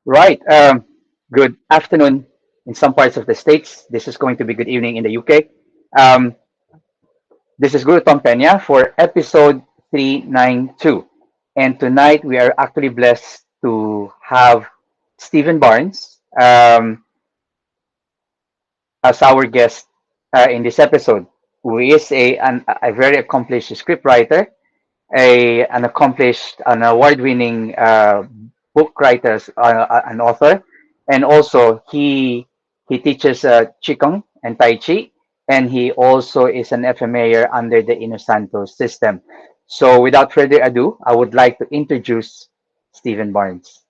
Right. Good afternoon in some parts of the States. This is going to be good evening in the UK. Um, this is Guru Tom Pena for episode 392. And tonight we are actually blessed to have Stephen Barnes as our guest in this episode, who is a very accomplished scriptwriter, an accomplished, an award-winning book writer, an author, and also he teaches qigong and tai chi, and he also is an FMAer under the Ino Santos system. So, without further ado, I would like to introduce Stephen Barnes.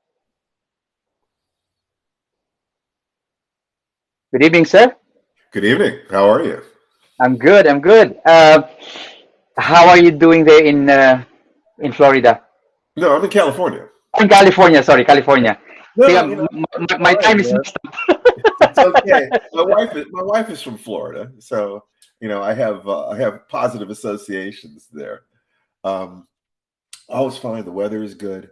Good evening, sir. Good evening. How are you? I'm good. I'm good. How are you doing there in Florida? No, I'm in California. In California, sorry, California. See, No, my, it's my fine, time is man. mixed up. It's okay. My wife is from Florida, so I have positive associations there. Um, all is fine. The weather is good,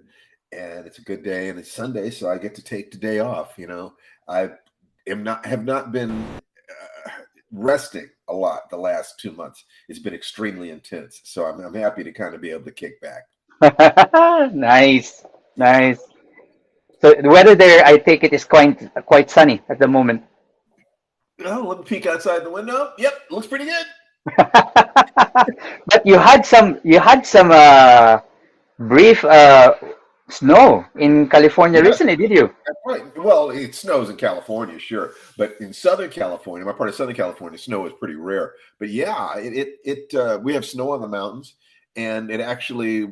and it's a good day, and it's Sunday, so I get to take the day off. I am not have not been resting a lot the last 2 months. It's been extremely intense, so I'm happy to kind of be able to kick back. Nice, nice. So the weather there, I take it, is quite sunny at the moment. Oh, let me peek outside the window. Yep, looks pretty good. But you had some brief snow in California Yes, recently, did you? that's right. Well, it snows in California, sure, but in Southern California, my part of Southern California, snow is pretty rare. But yeah, we have snow on the mountains, and it actually,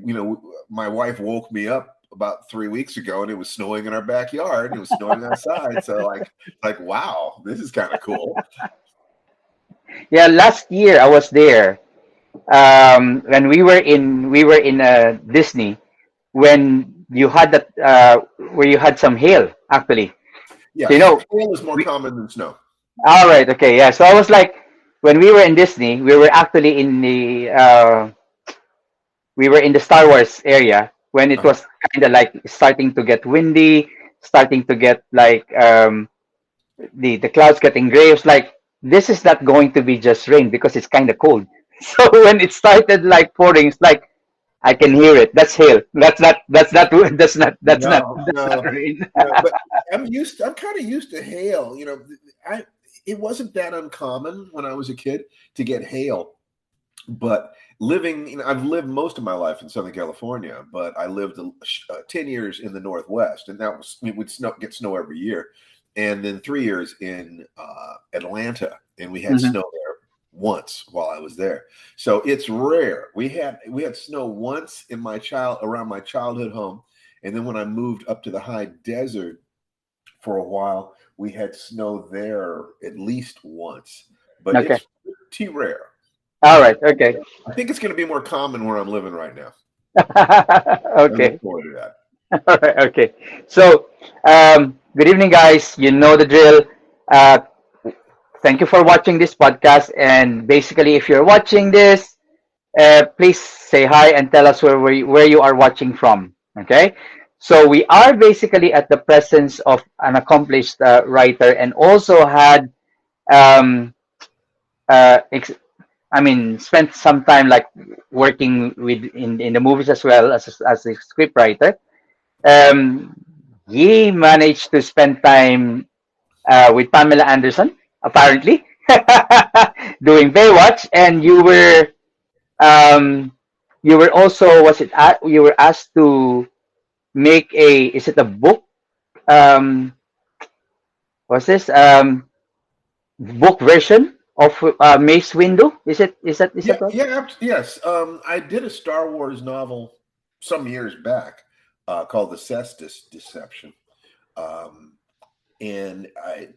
my wife woke me up about 3 weeks ago, and it was snowing in our backyard. And it was snowing outside, so like wow, this is kind of cool. Yeah, last year I was there. When we were in Disney, when you had that where you had some hail actually. So Yes, hail is more common than snow. all right, okay, yeah. So I was like, when we were in Disney, we were actually we were in the Star Wars area when it Uh-huh. was kind of like starting to get windy, starting to get like the clouds getting gray. It was like, this is not going to be just rain because it's kind of cold. So when it started like pouring, it's like I can hear it. That's hail. That's not that's not that's not No, that's not no, rain. no, but I'm kind of used to hail. I it wasn't that uncommon when I was a kid to get hail, but I've lived most of my life in Southern California, but I lived 10 years in the Northwest, and it would get snow every year. And then 3 years in Atlanta, and we had Mhm. snow there once while I was there. So it's rare. We had snow once around my childhood home, and then when I moved up to the high desert for a while, we had snow there at least once, but Okay. it's pretty rare. All right. Okay. I think it's going to be more common where I'm living right now. I look Okay. forward to that. All right. Okay. So, good evening, guys. You know the drill. Uh, Thank you for watching this podcast. And basically, if you're watching this, please say hi and tell us where you are watching from. Okay. So we are basically at the presence of an accomplished writer, and also had um, uh, ex- I mean, spent some time like working with in the movies as well as a script writer. Um, he managed to spend time with Pamela Anderson, apparently, doing Baywatch, and um, you were also, you were asked to make a, is it a book? Um, what's this book version of Mace Windu? Is that Yeah, right? yeah, yes. I did a Star Wars novel some years back called The Cestus Deception. Um, and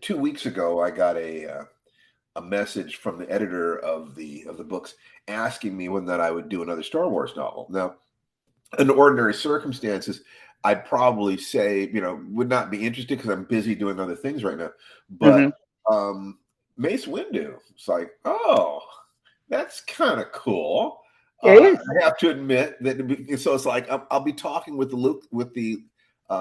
2 weeks ago, I got a message from the editor of the books asking me when that I would do another Star Wars novel. Now, in ordinary circumstances, I'd probably say, would not be interested because I'm busy doing other things right now. Mm-hmm. But um, Mace Windu, it's like, oh, that's kind of cool. It is. I have to admit that. So it's like I'll be talking with the Luke with the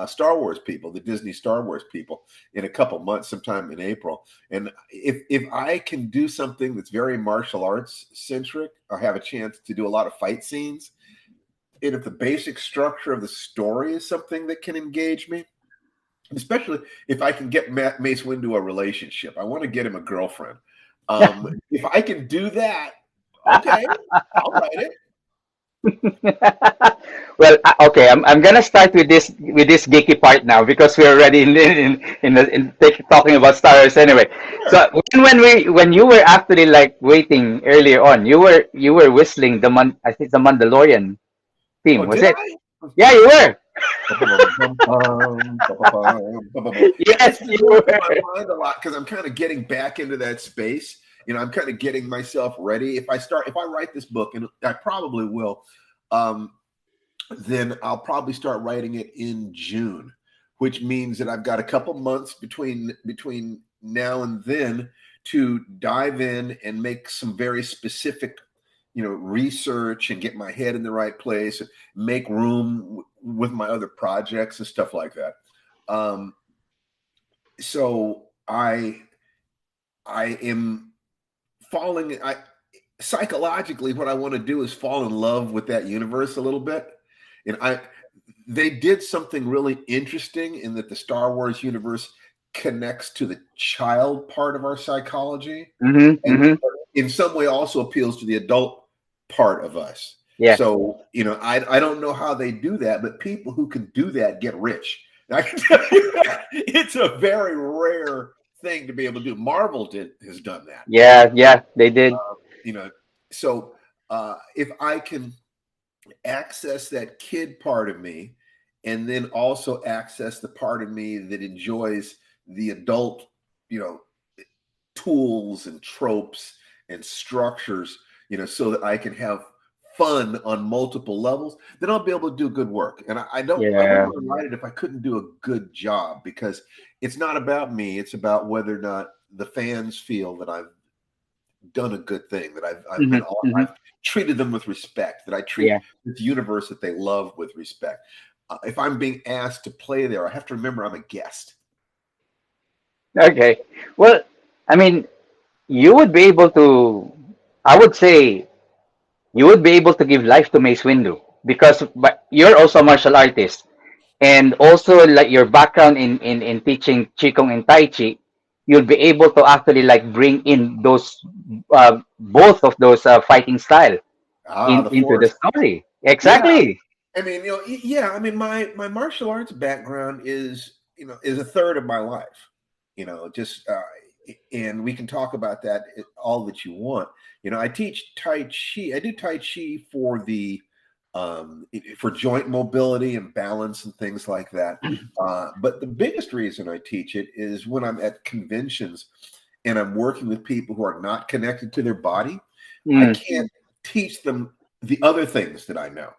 Star Wars people, the Disney Star Wars people, in a couple months, sometime in April. And if I can do something that's very martial arts centric, or have a chance to do a lot of fight scenes, and if the basic structure of the story is something that can engage me, especially if I can get Mace Windu a relationship, I want to get him a girlfriend. If I can do that, okay, I'll write it. Well, okay, I'm gonna start with this geeky part now because we're already talking about Star Wars anyway. Sure. So when you were actually like waiting earlier on, you were whistling I think the Mandalorian theme, Oh, was did it? I? Yeah, you were. It's Yes, been you going through were. my mind a lot because I'm kind of getting back into that space. I'm kind of getting myself ready. If I write this book, and I probably will, um, then I'll probably start writing it in June, which means that I've got a couple months between now and then to dive in and make some very specific, research and get my head in the right place, and make room with my other projects and stuff like that. Um, so I am falling. I psychologically, what I want to do is fall in love with that universe a little bit, and they did something really interesting in that the Star Wars universe connects to the child part of our psychology, Mm-hmm, and mm-hmm. in some way also appeals to the adult part of us. Yeah. So, I don't know how they do that, but people who can do that get rich. I can tell you that. It's a very rare thing to be able to do. Marvel has done that. Yeah, yeah, they did. You know, so if I can access that kid part of me, and then also access the part of me that enjoys the adult, you know, tools and tropes and structures, so that I can have fun on multiple levels, then I'll be able to do good work. And I wouldn't Yeah. want to write it if I couldn't do a good job, because it's not about me. It's about whether or not the fans feel that I've done a good thing, that Mm-hmm, mm-hmm. I've treated them with respect, that I treat Yeah. the universe that they love with respect. If I'm being asked to play there, I have to remember I'm a guest. Okay. Well, I mean, you would be able to. I would say you would be able to give life to Mace Windu because but you're also a martial artist, and also like your background in teaching Qigong and Tai Chi, you'll be able to actually like bring in those both of those fighting style The into the force. story. Yeah. Exactly. I mean, yeah. I mean, my martial arts background is a third of my life. Just and we can talk about that all that you want. I teach Tai Chi. I do Tai Chi for for joint mobility and balance and things like that. But the biggest reason I teach it is when I'm at conventions and I'm working with people who are not connected to their body. I Mm. can't teach them the other things that I know.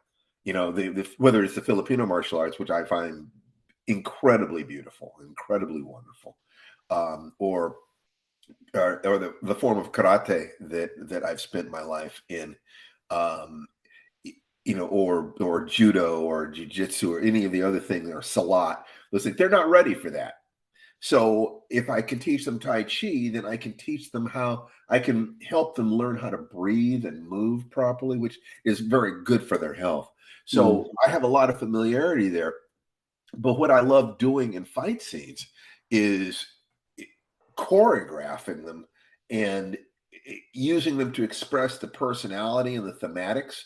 Whether it's the Filipino martial arts, which I find incredibly beautiful, incredibly wonderful, or the form of karate that I've spent my life in, um, or judo or jujitsu or any of the other things, or salat. Listen, they're not ready for that. So if I can teach them Tai Chi, then I can teach them how I can help them learn how to breathe and move properly, which is very good for their health. Mm. So I have a lot of familiarity there. But what I love doing in fight scenes is choreographing them and using them to express the personality and the thematics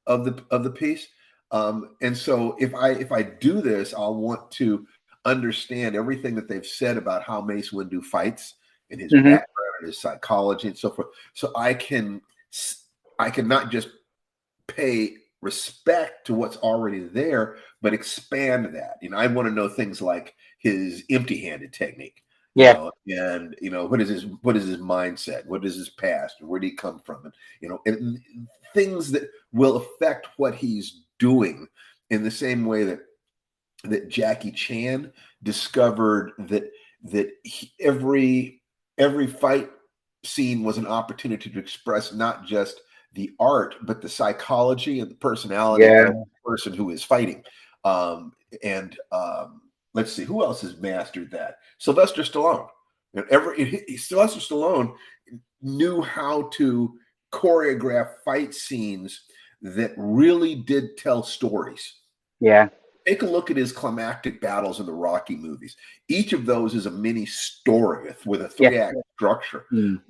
of the piece. And so if I do this, I'll want to understand everything that they've said about how Mace Windu fights, and his Mm-hmm. background and his psychology and so forth. So I can not just pay respect to what's already there, but expand that. I want to know things like his empty-handed technique, Yeah. and what is his mindset, what is his past, and where did he come from, and things that will affect what he's doing, in the same way that Jackie Chan discovered that every fight scene was an opportunity to express not just the art, but the psychology and the personality Yeah. of the person who is fighting. And let's see, who else has mastered that? Sylvester Stallone. And Sylvester Stallone knew how to choreograph fight scenes that really did tell stories. Yeah. Take a look at his climactic battles in the Rocky movies. Each of those is a mini story with a Yeah. three-act structure. Mm.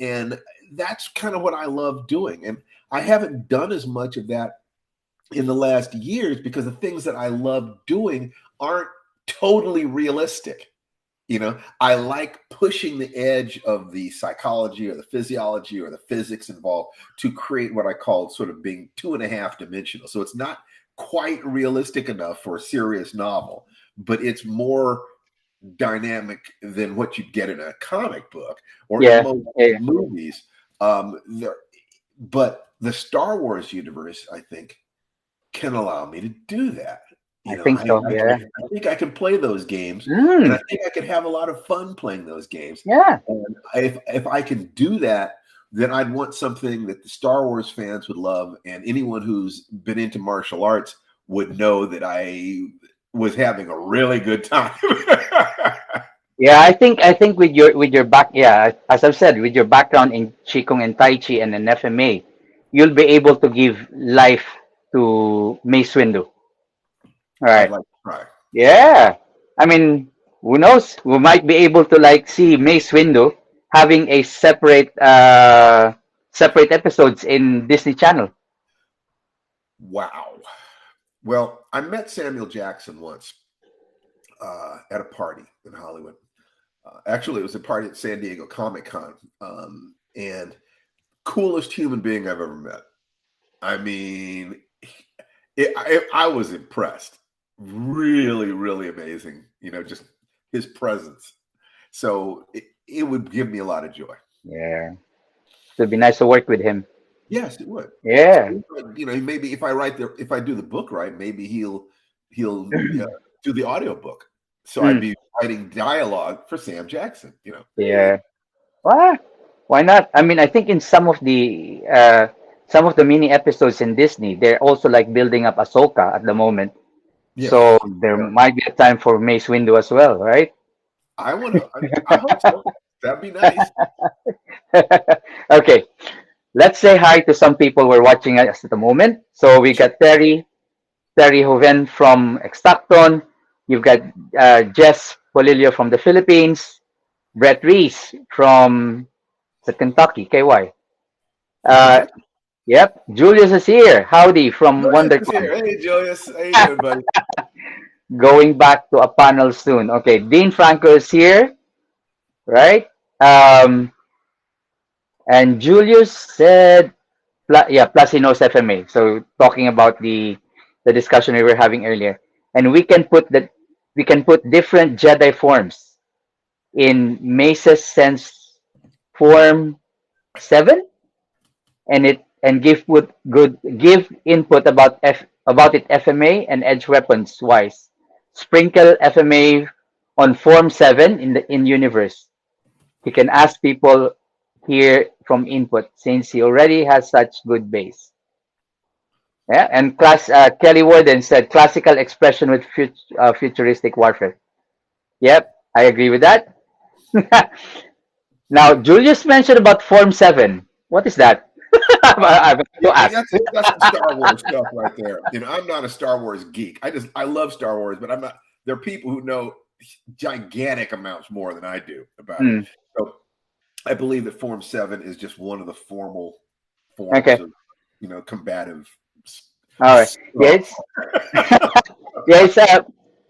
And that's kind of what I love doing. And I haven't done as much of that in the last years because the things that I love doing aren't totally realistic. I like pushing the edge of the psychology or the physiology or the physics involved to create what I call sort of being 2.5 dimensional. So it's not quite realistic enough for a serious novel, but it's more dynamic than what you get in a comic book or in most movies. But the Star Wars universe, I think, can allow me to do that. I think so. I think I can play those games, and Mm. I think I can have a lot of fun playing those games. Yeah. And if I can do that, then I'd want something that the Star Wars fans would love, and anyone who's been into martial arts would know that I was having a really good time. Yeah, I think with your back, yeah, as I've said, with your background in Qigong and Tai Chi and an FMA, you'll be able to give life to Mace Windu. All I'd right. like to try. Yeah. I mean, who knows? We might be able to like see Mace Windu having a separate episodes in Disney Channel. Wow. Well, I met Samuel Jackson once at a party in Hollywood. Actually, it was a party at San Diego Comic-Con, and coolest human being I've ever met. I mean, I was impressed. Really, really amazing. Just his presence. So it would give me a lot of joy. Yeah. It'd be nice to work with him. Yes, it would. Yeah. Maybe if I do the book right, maybe he'll do the audio book. So I'd be writing dialogue for Sam Jackson. Yeah. Well, why not? I mean, I think in some of the mini episodes in Disney, they're also like building up Ahsoka at the moment. Yes. So there might be a time for Mace Windu as well, right? I hope so. That'd be nice. Okay. Let's say hi to some people who are watching us at the moment. So we got Terry Hoven from Stockton. You've got Jess Polilio from the Philippines. Brett Reese from Kentucky, KY. Yep. Julius is here. Howdy from WonderCon. Hey, Julius. How you doing, buddy? Going back to a panel soon. Okay. Dean Franco is here, right? And Julius said, plus he knows FMA. So talking about the discussion we were having earlier, and we can put different Jedi forms in Mace's Sense Form 7, and give input about it FMA and edge weapons wise. Sprinkle FMA on Form 7 in universe. He can ask people here from input since he already has such good base. Yeah, and Kelly Warden said classical expression with futuristic warfare. Yep, I agree with that. Now, Julius mentioned about Form 7. What is that? That's the Star Wars stuff right there. I'm not a Star Wars geek. I love Star Wars, but I'm not. There are people who know gigantic amounts more than I do about it. So I believe that Form 7 is just one of the formal forms of, combative. All right. Yes. Yes.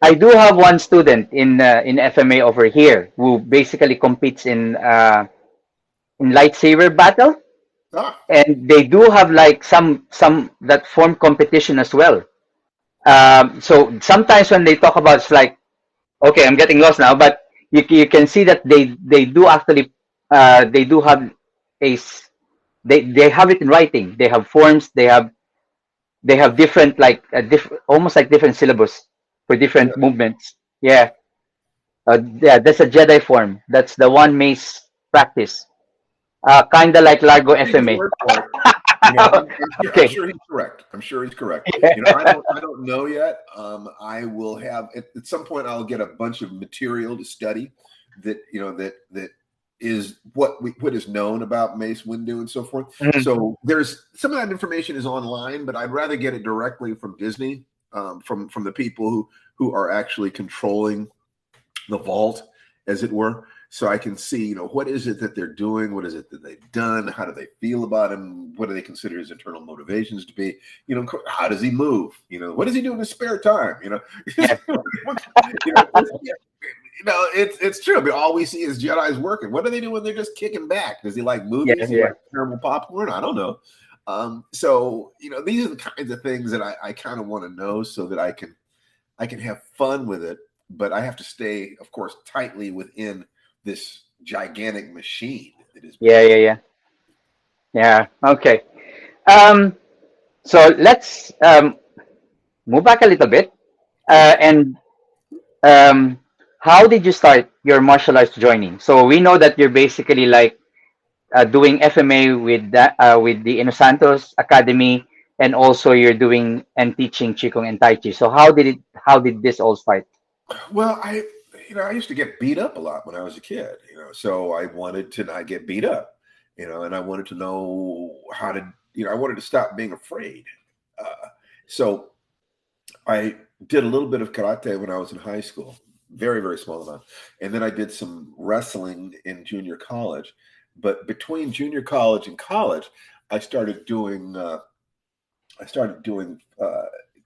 I do have one student in FMA over here who basically competes in lightsaber battle, and they do have like some that form competition as well. So sometimes when they talk about, it's like, okay, I'm getting lost now, but you can see that they do actually they do have they have it in writing. They have forms. They have different almost like different syllabus for different movements. Yeah. Yeah, that's a Jedi form. That's the one Mace practice. Kind of like Largo FMA. I'm Okay. sure he's correct. I'm sure he's correct. Yeah. I don't know yet. I will have at some point. I'll get a bunch of material to study that that is what is known about Mace Windu and so forth. Mhm. So there's some of that information is online, but I'd rather get it directly from Disney, from the people who are actually controlling the vault, as it were, so I can see, what is it that they're doing, what is it that they've done, how do they feel about him, what do they consider his internal motivations to be, how does he move, what does he do in his spare time, Yeah. you know, it's true. But all we see is Jedi's working. What do they do when they're just kicking back? Does he like Yeah. movies? He Yeah. like caramel popcorn? I don't know. So these are the kinds of things that I kind of want to know so that I can have fun with it, but I have to stay, of course, tightly within this gigantic machine that is Yeah. being. Yeah. Yeah. Yeah. Okay. Um, so let's move back a little bit. Okay. And um, how did you start your martial arts joining? So we know that you're basically like doing FMA with the Inosantos Academy, and also you're doing and teaching Qigong and Tai Chi. So how did this all start? Well, I used to get beat up a lot when I was a kid, so I wanted to not get beat up, and I wanted to know how to, I wanted to stop being afraid. So I did a little bit of karate when I was in high school, very, very small amount. And then I did some wrestling in junior college. But between junior college and college, I started doing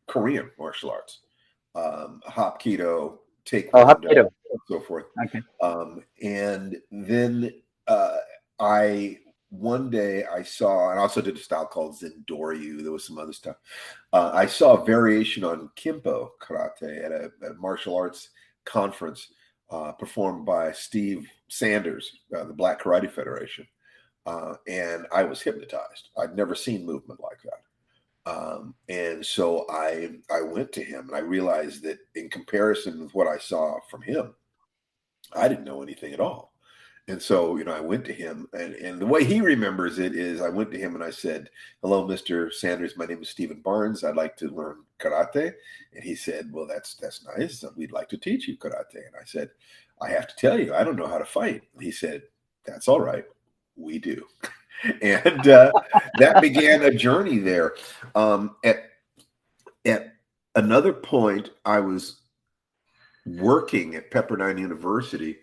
Korean martial arts, Hapkido, Oh, Taekwondo, Hapkido. and so forth. Okay. And then I one day I saw, and I also did a style called Zendoryu. There was some other stuff. I saw a variation on Kimpo karate at a martial arts conference performed by Steve Sanders, the Black Karate Federation, and I was hypnotized. I'd never seen movement like that. And so I went to him, and I realized that in comparison with what I saw from him, I didn't know anything at all. And so, I went to him, and the way he remembers it is I went to him and I said, "Hello, Mr. Sanders. My name is Stephen Barnes. I'd like to learn karate." And he said, "Well, that's nice. We'd like to teach you karate." And I said, "I have to tell you, I don't know how to fight." And he said, "That's all right. We do." And that began a journey there. At another point, I was working at Pepperdine University,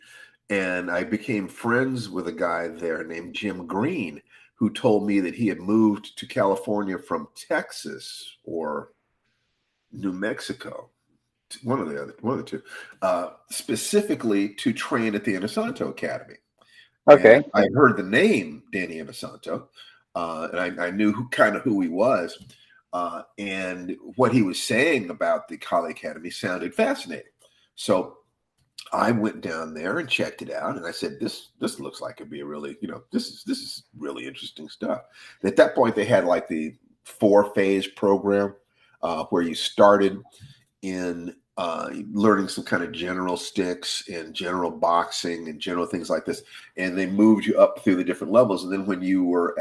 and I became friends with a guy there named Jim Green, who told me that he had moved to California from Texas or New Mexico, one of the two, specifically to train at the Inosanto Academy. And Okay. I heard the name Danny Inosanto, and I knew who he was, and what he was saying about the Kali Academy sounded fascinating. So I went down there and checked it out, and I said, "This looks like it'd be a really, this is really interesting stuff." At that point, they had like the 4-phase program where you started in learning some kind of general sticks and general boxing and general things like this, and they moved you up through the different levels. And then when you were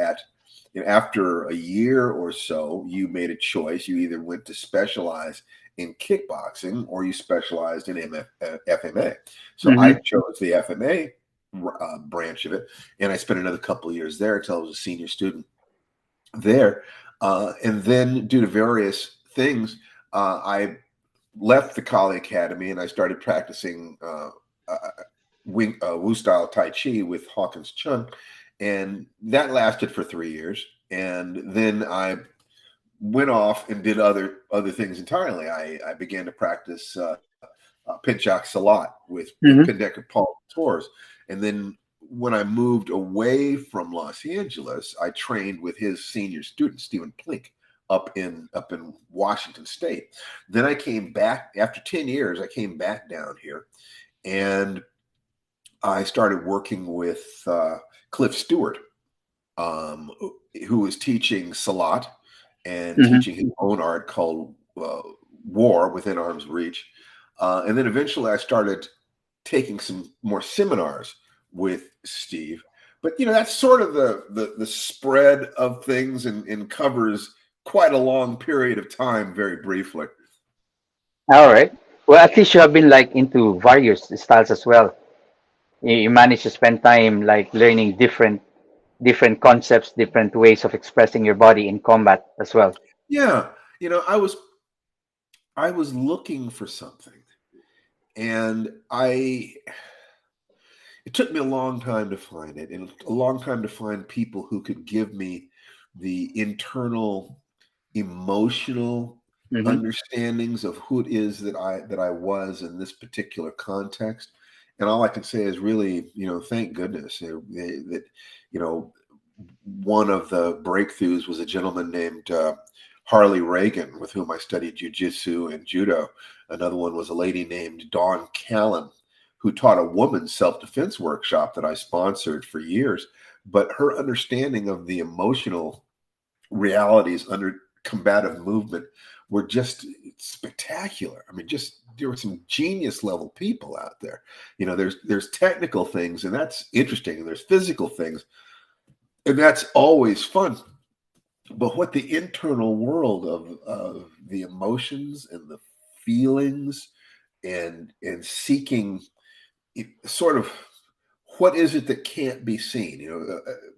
after a year or so, you made a choice. You either went to specialize in kickboxing or you specialized in FMA. So I Mm-hmm. chose the FMA branch of it, and I spent another couple of years there until I was a senior student there. And then, due to various things, I left the Kali Academy and I started practicing Wu style Tai Chi with Hawkins Chung, and that lasted for 3 years. And then I went off and did other things entirely. I began to practice Pinchak Salat with Mm-hmm. Pendekar Paul Tours, and then when I moved away from Los Angeles, I trained with his senior student Stephen Plink up in Washington State. Then I came back after 10 years. I came back down here, and I started working with Cliff Stewart, um, who was teaching Salat and Mm-hmm. teaching his own art called War Within Arm's Reach. And then eventually I started taking some more seminars with Steve, But that's sort of the spread of things, and covers quite a long period of time very briefly. All right. Well, at least you have been like into various styles as well. You manage to spend time like learning different concepts, different ways of expressing your body in combat as well. Yeah, I was looking for something, and I it took me a long time to find it, and a long time to find people who could give me the internal emotional Hmm. understandings of who it is that I was in this particular context. And all I can say is really, thank goodness that you know one of the breakthroughs was a gentleman named Harley Reagan, with whom I studied jujitsu and judo. Another one was a lady named Dawn Callan, who taught a woman's self-defense workshop that I sponsored for years. But her understanding of the emotional realities under combative movement were just spectacular. I mean, just there were some genius level people out there. There's technical things, and that's interesting, and there's physical things, and that's always fun. But what the internal world of the emotions and the feelings, and seeking sort of, what is it that can't be seen?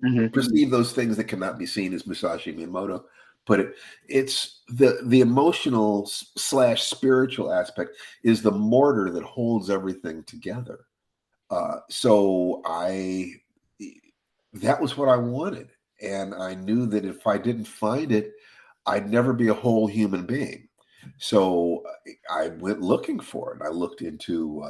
Hmm. Perceive those things that cannot be seen, as Musashi Miyamoto put it. It's the emotional slash spiritual aspect is the mortar that holds everything together. So that was what I wanted, and I knew that if I didn't find it, I'd never be a whole human being. So I went looking for it. I looked into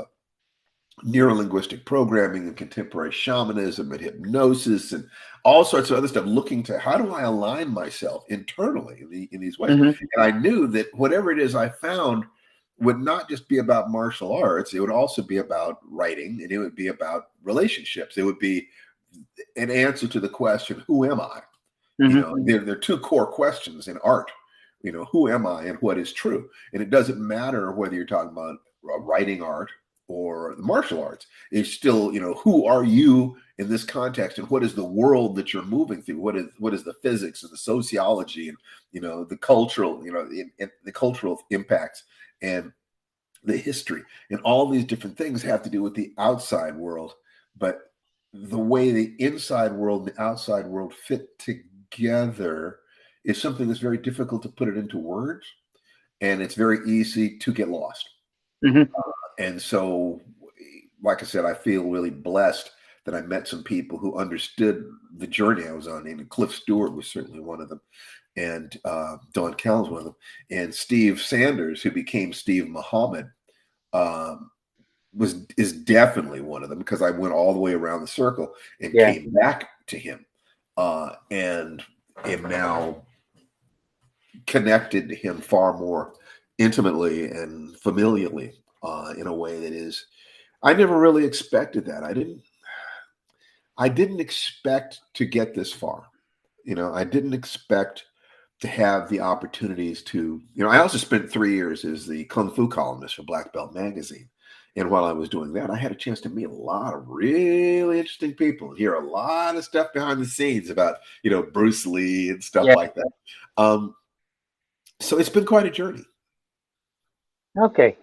neurolinguistic programming and contemporary shamanism and hypnosis and all sorts of other stuff, looking to how do I align myself internally in these ways. Hmm. And I knew that whatever it is I found would not just be about martial arts, it would also be about writing, and it would be about relationships. It would be an answer to the question, who am I? Hmm. There are two core questions in art. Who am I and what is true? And it doesn't matter whether you're talking about writing art or the martial arts. It's still, who are you in this context, and what is the world that you're moving through? What is the physics and the sociology, and the cultural, the cultural impacts, and the history, and all these different things have to do with the outside world. But the way the inside world and the outside world fit together is something that's very difficult to put it into words, and it's very easy to get lost. Hmm. And so, like I said, I feel really blessed that I met some people who understood the journey I was on. And Cliff Stewart was certainly one of them, and Don Callis one of them, and Steve Sanders, who became Steve Muhammad, um, is definitely one of them, because I went all the way around the circle and Yeah. came back to him, and am now connected to him far more intimately and familiarly, in a way that is, I never really expected that. I didn't expect to get this far. I didn't expect to have the opportunities to, I also spent 3 years as the Kung Fu columnist for Black Belt Magazine. And while I was doing that, I had a chance to meet a lot of really interesting people and hear a lot of stuff behind the scenes about, Bruce Lee and stuff Yeah. like that. Um, so it's been quite a journey. Okay.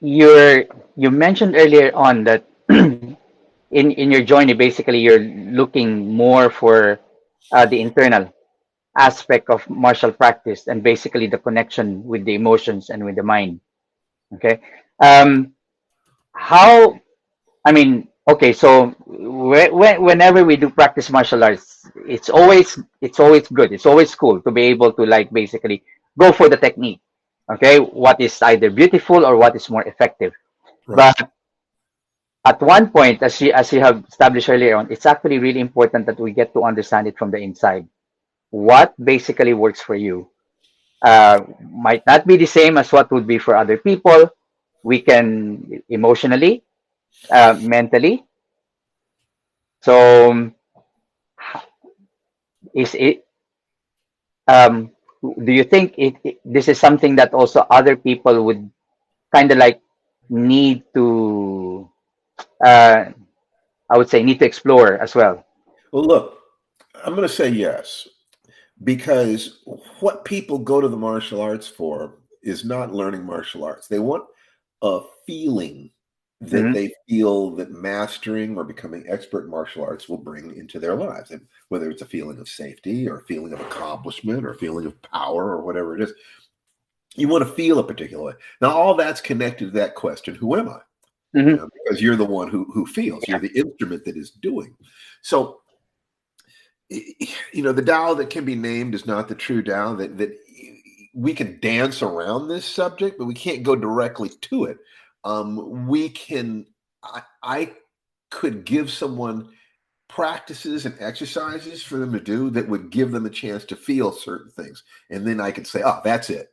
You mentioned earlier on that in your journey, basically you're looking more for the internal aspect of martial practice and basically the connection with the emotions and with the mind. Okay. Um, how I mean, okay, so whenever we do practice martial arts, it's always good. It's always cool to be able to like basically go for the technique. Okay, what is either beautiful or what is more effective. Right. But at one point, as you have established earlier on, it's actually really important that we get to understand it from the inside. What basically works for you might not be the same as what would be for other people. We can emotionally, mentally. So is it do you think this is something that also other people would kind of like need to I would say need to explore as well? Well, look, I'm going to say yes, because what people go to the martial arts for is not learning martial arts. They want a feeling that Hmm. they feel that mastering or becoming expert in martial arts will bring into their lives. And whether it's a feeling of safety or a feeling of accomplishment or a feeling of power or whatever it is, you want to feel a particular way. Now, all that's connected to that question, who am I? Hmm. Because you're the one who feels, Yeah. you're the instrument that is doing. So the Tao that can be named is not the true Tao. That we can dance around this subject, but we can't go directly to it. We can. I could give someone practices and exercises for them to do that would give them a chance to feel certain things, and then I could say, "Oh, that's it."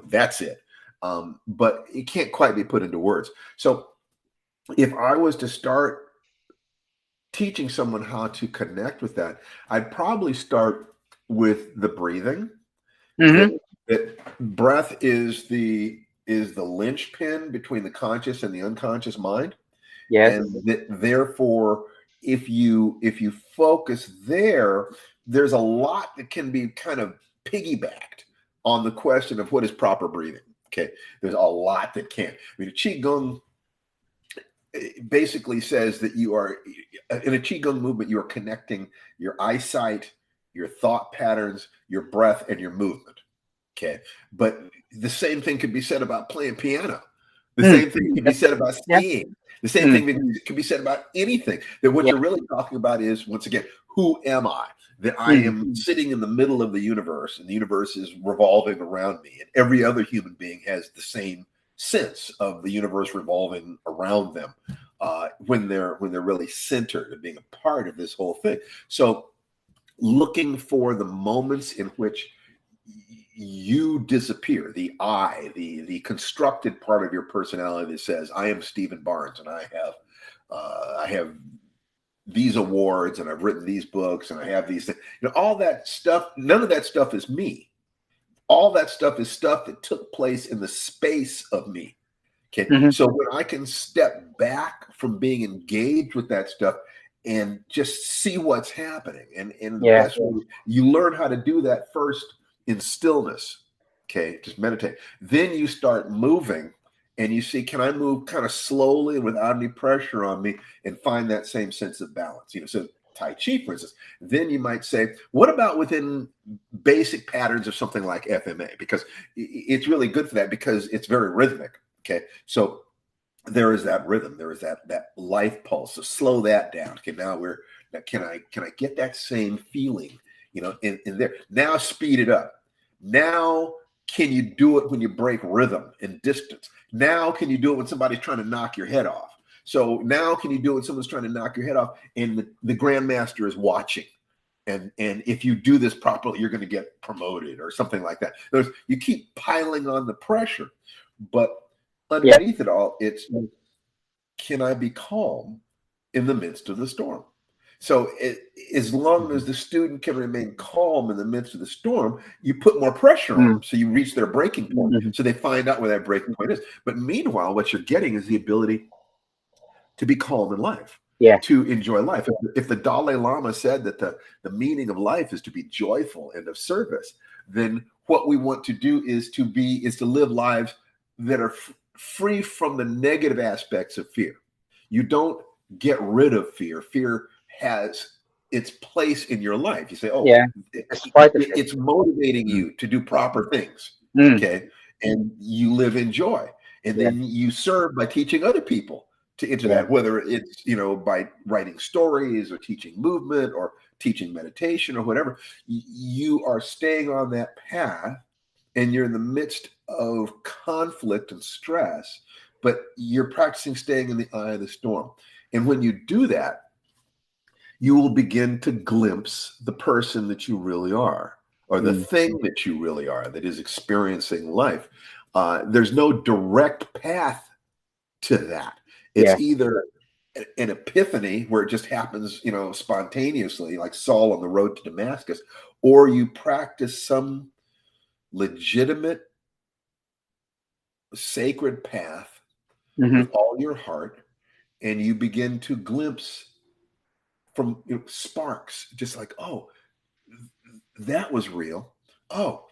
That's it. But it can't quite be put into words. So, if I was to start teaching someone how to connect with that, I'd probably start with the breathing. That Hmm. that breath is the linchpin between the conscious and the unconscious mind, and Yes. that therefore, if you focus there, there's a lot that can be kind of piggybacked on the question of what is proper breathing. Okay, there's a lot that can. I mean, qigong basically says that you are in a qigong movement, you are connecting your eyesight, your thought patterns, your breath, and your movement. Okay, but the same thing could be said about playing piano. The Mm. same thing could be That's said about yeah. skiing. The same Mm. thing could be said about anything. That what Yeah. you're really talking about is, once again, who am I? That I Mm. am sitting in the middle of the universe, and the universe is revolving around me, and every other human being has the same sense of the universe revolving around them when they're really centered and being a part of this whole thing. So, looking for the moments in which you disappear, the constructed part of your personality that says, I am Stephen Barnes, and I have these awards, and I've written these books, and I have these things. All that stuff, none of that stuff is me. All that stuff is stuff that took place in the space of me. Okay. Hmm. So when I can step back from being engaged with that stuff and just see what's happening, and the Yeah. best way you learn how to do that first in stillness. Okay. Just meditate. Then you start moving, and you see, can I move kind of slowly and without any pressure on me, and find that same sense of balance? So Tai Chi, for instance. Then you might say, what about within basic patterns of something like FMA? Because it's really good for that, because it's very rhythmic. Okay, so there is that rhythm, there is that life pulse. So slow that down. Okay, now can I get that same feeling, in there? Now speed it up. Now can you do it when you break rhythm and distance? Now can you do it when somebody's trying to knock your head off? So now can you do it when someone's trying to knock your head off and the grandmaster is watching? And if you do this properly, you're going to get promoted or something like that. You keep piling on the pressure, but Yeah. underneath it all, it's, can I be calm in the midst of the storm? So as long as the student can remain calm in the midst of the storm, you put more pressure on Mm. them. So you reach their breaking point. Mhm. So they find out where that breaking point is. But meanwhile, what you're getting is the ability to be calm in life, Yeah. to enjoy life. If the Dalai Lama said that the meaning of life is to be joyful and of service, then what we want to do is to live lives that are free from the negative aspects of fear. You don't get rid of fear. Fear has its place in your life. You say, oh, Yeah. That's part of it. it's motivating Mm. you to do proper things. Mm. Okay. And you live in joy. And Yeah. then you serve by teaching other people to enter Yeah. that, whether it's, by writing stories or teaching movement or teaching meditation or whatever. You are staying on that path, and you're in the midst of conflict and stress, but you're practicing staying in the eye of the storm. And when you do that, you will begin to glimpse the person that you really are, or the Mm. thing that you really are, that is experiencing life. There's no direct path to that. Yeah. It's either an epiphany where it just happens, spontaneously, like Saul on the road to Damascus, or you practice some legitimate, sacred path Hmm. with all your heart, and you begin to glimpse from sparks, just like, oh, that was real. Oh,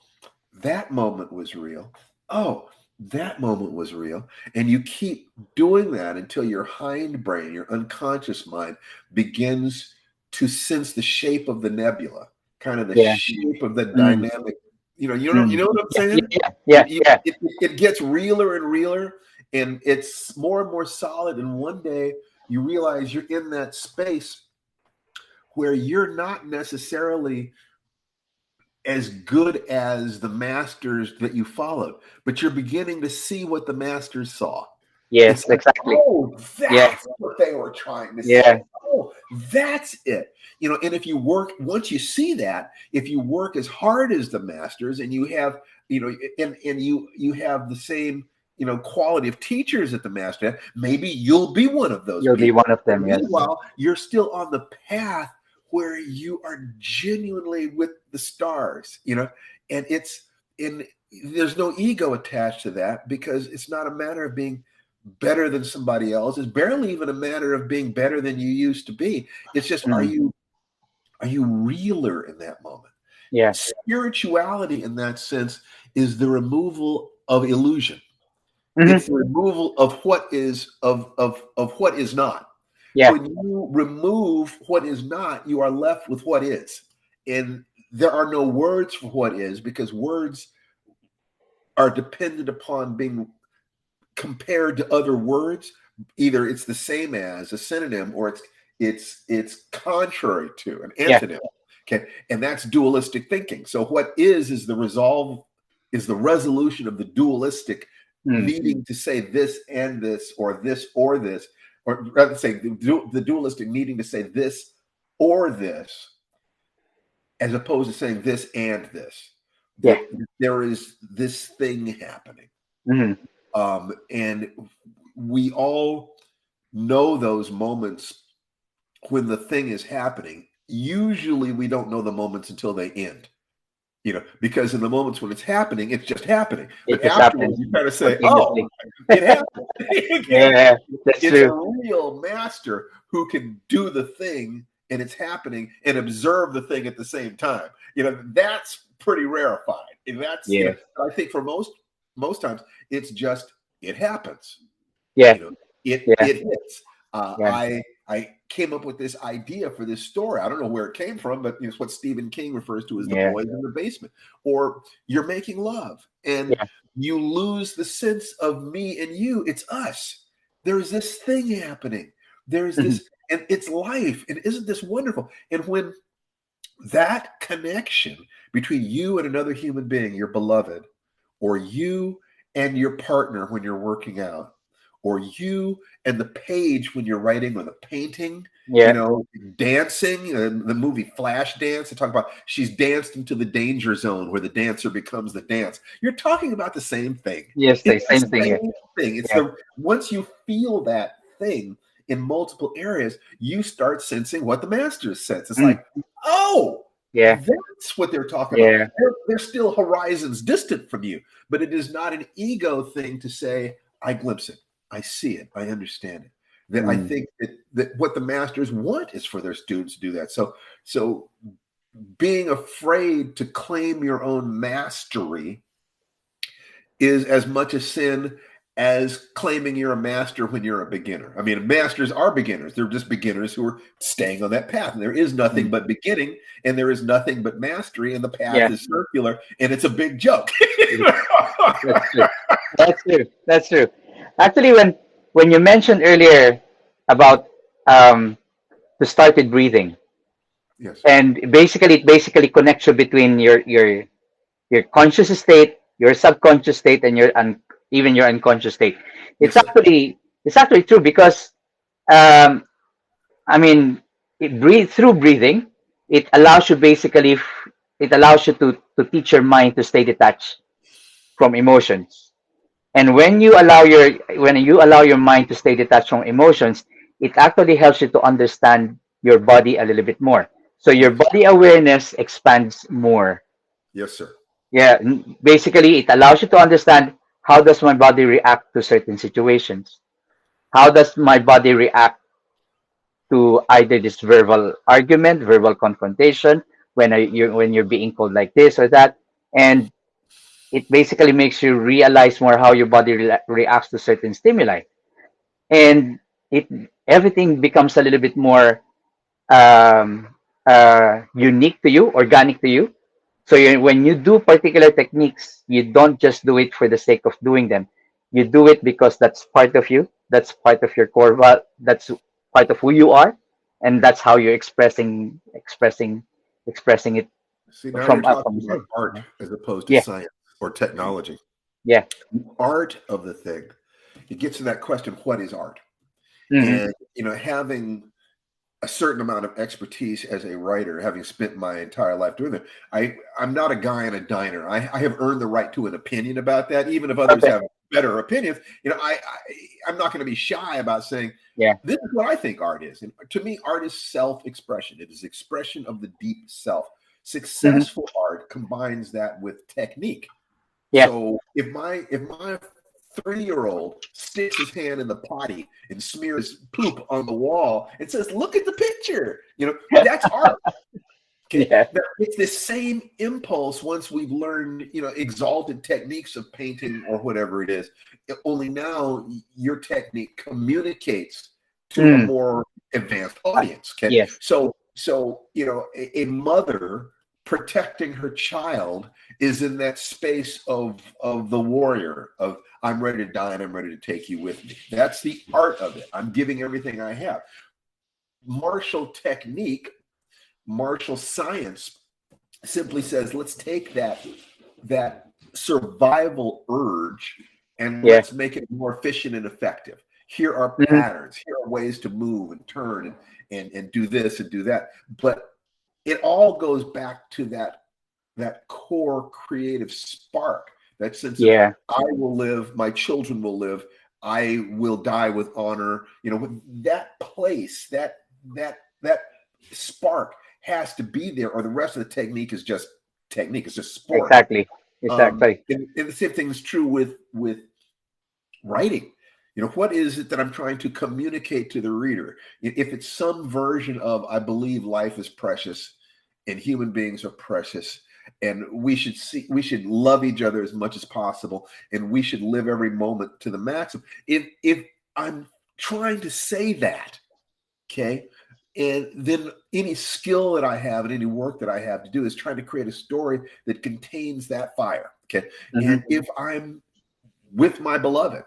that moment was real. Oh, that moment was real. And you keep doing that until your hindbrain, your unconscious mind, begins to sense the shape of the nebula, kind of the Yeah. shape of the Mm. dynamic. You Mm. know what I'm Yeah, saying? yeah, yeah, yeah. It gets realer and realer, and it's more and more solid. And one day you realize you're in that space where you're not necessarily as good as the masters that you followed, but you're beginning to see what the masters saw. It's Yes, like, exactly. oh, Yeah, that's what they were trying to yeah. say. Oh, that's it. And if you work, once you see that, if you work as hard as the masters and you have, and you have the same, quality of teachers at the master, maybe you'll be one of those You'll be people. one of But them. Yes. meanwhile, you're still on the path where you are genuinely with the stars, and there's no ego attached to that, because it's not a matter of being better than somebody else. It's barely even a matter of being better than you used to be. It's just, Mm. are you realer in that moment? Yeah. Spirituality in that sense is the removal of illusion. It's Hmm. the removal of what is of what is not. Yeah. When you remove what is not, you are left with what is. And there are no words for what is, because words are dependent upon being compared to other words. Either it's the same as a synonym, or it's contrary to an Yeah. antonym. Okay, and that's dualistic thinking. So what is the resolution of the dualistic Mm. needing to say this and this, or this or this, or rather say the dualistic needing to say this or this, as opposed to saying this and this. Yeah. That there is this thing happening. Hmm. And we all know those moments when the thing is happening. Usually we don't know the moments until they end, because in the moments when it's happening, it's just happening. It But just afterwards, happens you kind of say, oh, spontaneously. it happened. Again, Yeah, that's it's a true. real master who can do the thing and it's happening, and observe the thing at the same time. That's pretty rarefied. And that's, Yeah. I think for most times it's just, it happens. Yeah. you know it Yeah. it hits. Yeah. I came up with this idea for this story. I don't know where it came from, but it's what Stephen King refers to as the Yeah. boys in the basement. Or you're making love and Yeah. you lose the sense of me and you. It's us. There's this thing happening. There's Mhm. this, and it's life. And isn't this wonderful? And when that connection between you and another human being, your beloved, or you and your partner when you're working out, or you and the page when you're writing, or the painting, Yeah. dancing, the movie Flashdance, they talk about she's danced into the danger zone where the dancer becomes the dance. You're talking about the same thing. Yes, the It's the same thing. Yeah. same thing. It's Yeah. once you feel that thing in multiple areas, you start sensing what the masters sense. It's Mm. like, oh, Yeah. that's what they're talking about. Yeah. They're still horizons distant from you, but it is not an ego thing to say, I glimpse it, I see it, I understand it. That I Mm. think that what the masters want is for their students to do that. So being afraid to claim your own mastery is as much a sin as claiming you're a master when you're a beginner. I mean, masters are beginners. They're just beginners who are staying on that path. And there is nothing Mm. but beginning, and there is nothing but mastery, and the path Yeah. is circular, and it's a big joke. That's true. That's true. That's true. Actually, when you mentioned earlier about to start with breathing, Yes. and basically it basically connects you between your conscious state, your subconscious state, and even your unconscious state. Yes, It's sir. actually it's actually true because um, I mean, through breathing, it allows you basically it allows you to teach your mind to stay detached from emotions. And when you allow your mind to stay detached from emotions, it actually helps you to understand your body a little bit more. So your Yes. body awareness expands more. Yes, sir. Yeah, basically it allows you to understand how does my body react to certain situations. How does my body react to either this verbal argument, verbal confrontation, when you're being called like this or that, and it basically makes you realize more how your body reacts to certain stimuli, and it everything becomes a little bit more unique to you, organic to you. So when you do particular techniques, you don't just do it for the sake of doing them. You do it because that's part of you. That's part of your core. That's part of who you are, and that's how you're expressing it See, now you're from talking about inside. art as opposed to Yeah, science or technology. yeah. Art of the thing. It gets to that question, what is art? Hmm. And, having a certain amount of expertise as a writer, having spent my entire life doing that, I'm not a guy in a diner. I have earned the right to an opinion about that, even if others Okay. have better opinions. I'm not going to be shy about saying, Yeah. this is what I think art is. And to me, art is self-expression. It is expression of the deep self. Hmm. Successful art combines that with technique. Yeah. So if my 3-year-old sticks his hand in the potty and smears poop on the wall and says, "Look at the picture," that's art. Okay, Yeah. now, it's the same impulse once we've learned, exalted techniques of painting or whatever it is. Only now your technique communicates to a Mm. more advanced audience. Okay, Yes. so a mother protecting her child is in that space of the warrior of I'm ready to die and I'm ready to take you with me. That's the art of it. I'm giving everything I have. Martial technique, martial science simply says, let's take that survival urge and Yeah. let's make it more efficient and effective. Here are Hmm. patterns. Here are ways to move and turn and do this and do that. But it all goes back to that core creative spark, that sense of Yeah. I will live, my children will live, I will die with honor. That place, that spark has to be there, or the rest of the technique is just technique. It's just sport. Exactly. Exactly. And the same thing is true with writing. What is it that I'm trying to communicate to the reader? If it's some version of I believe life is precious and human beings are precious and we should love each other as much as possible and we should live every moment to the maximum. If I'm trying to say that, okay, and then any skill that I have and any work that I have to do is trying to create a story that contains that fire. Okay. Hmm. And if I'm with my beloved,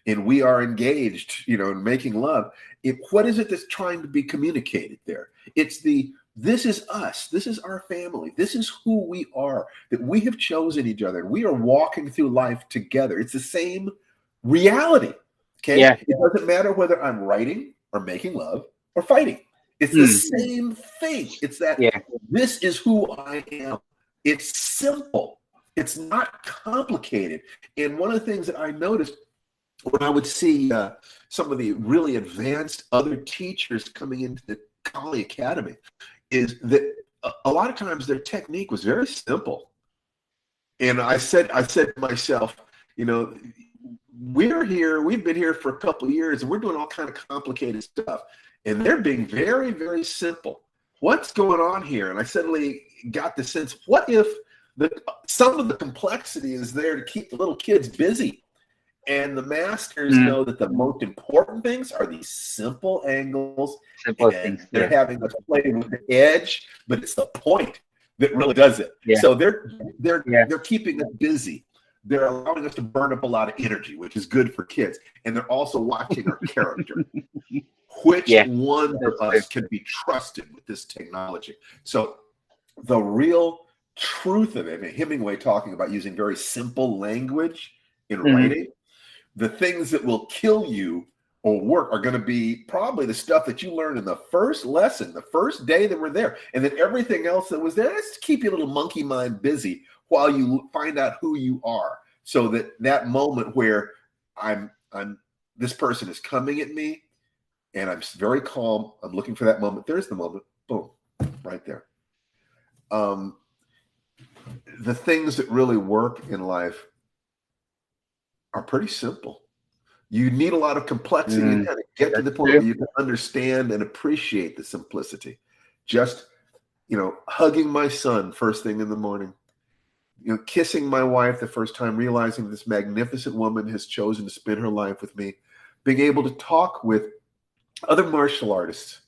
and we are engaged, in making love, what is it that's trying to be communicated there? It's this is us. This is our family. This is who we are, that we have chosen each other. We are walking through life together. It's the same reality. Okay. Yeah. It doesn't matter whether I'm writing or making love or fighting. It's the Mm. same thing. It's that Yeah. this is who I am. It's simple. It's not complicated. And one of the things that I noticed when I would see some of the really advanced other teachers coming into the Kali Academy is that a lot of times their technique was very simple. And I said to myself, you know, we've been here for a couple of years and we're doing all kind of complicated stuff. And they're being very, very simple. What's going on here? And I suddenly got the sense, what if some of the complexity is there to keep the little kids busy? And the masters Mm. know that the most important things are these simple angles, Simple and things. they're Yeah. having us play with the edge, but it's the point that really does it. Yeah. So they're Yeah. they're keeping us busy. They're allowing us to burn up a lot of energy, which is good for kids. And they're also watching our character. Which Yeah. one of That's true. us can be trusted with this technology? So the real truth of it, and Hemingway talking about using very simple language in Hmm. writing, the things that will kill you or work are going to be probably the stuff that you learned in the first lesson, the first day that we're there. And then everything else that was there, let's keep your little monkey mind busy while you find out who you are. So that moment where I'm this person is coming at me and I'm very calm. I'm looking for that moment. There's the moment. Boom, right there. Um, the things that really work in life are pretty simple. You need a lot of complexity to kind of get to the That's point where true. you can understand and appreciate the simplicity. Just, hugging my son first thing in the morning, kissing my wife the first time, realizing this magnificent woman has chosen to spend her life with me, being able to talk with other martial artists.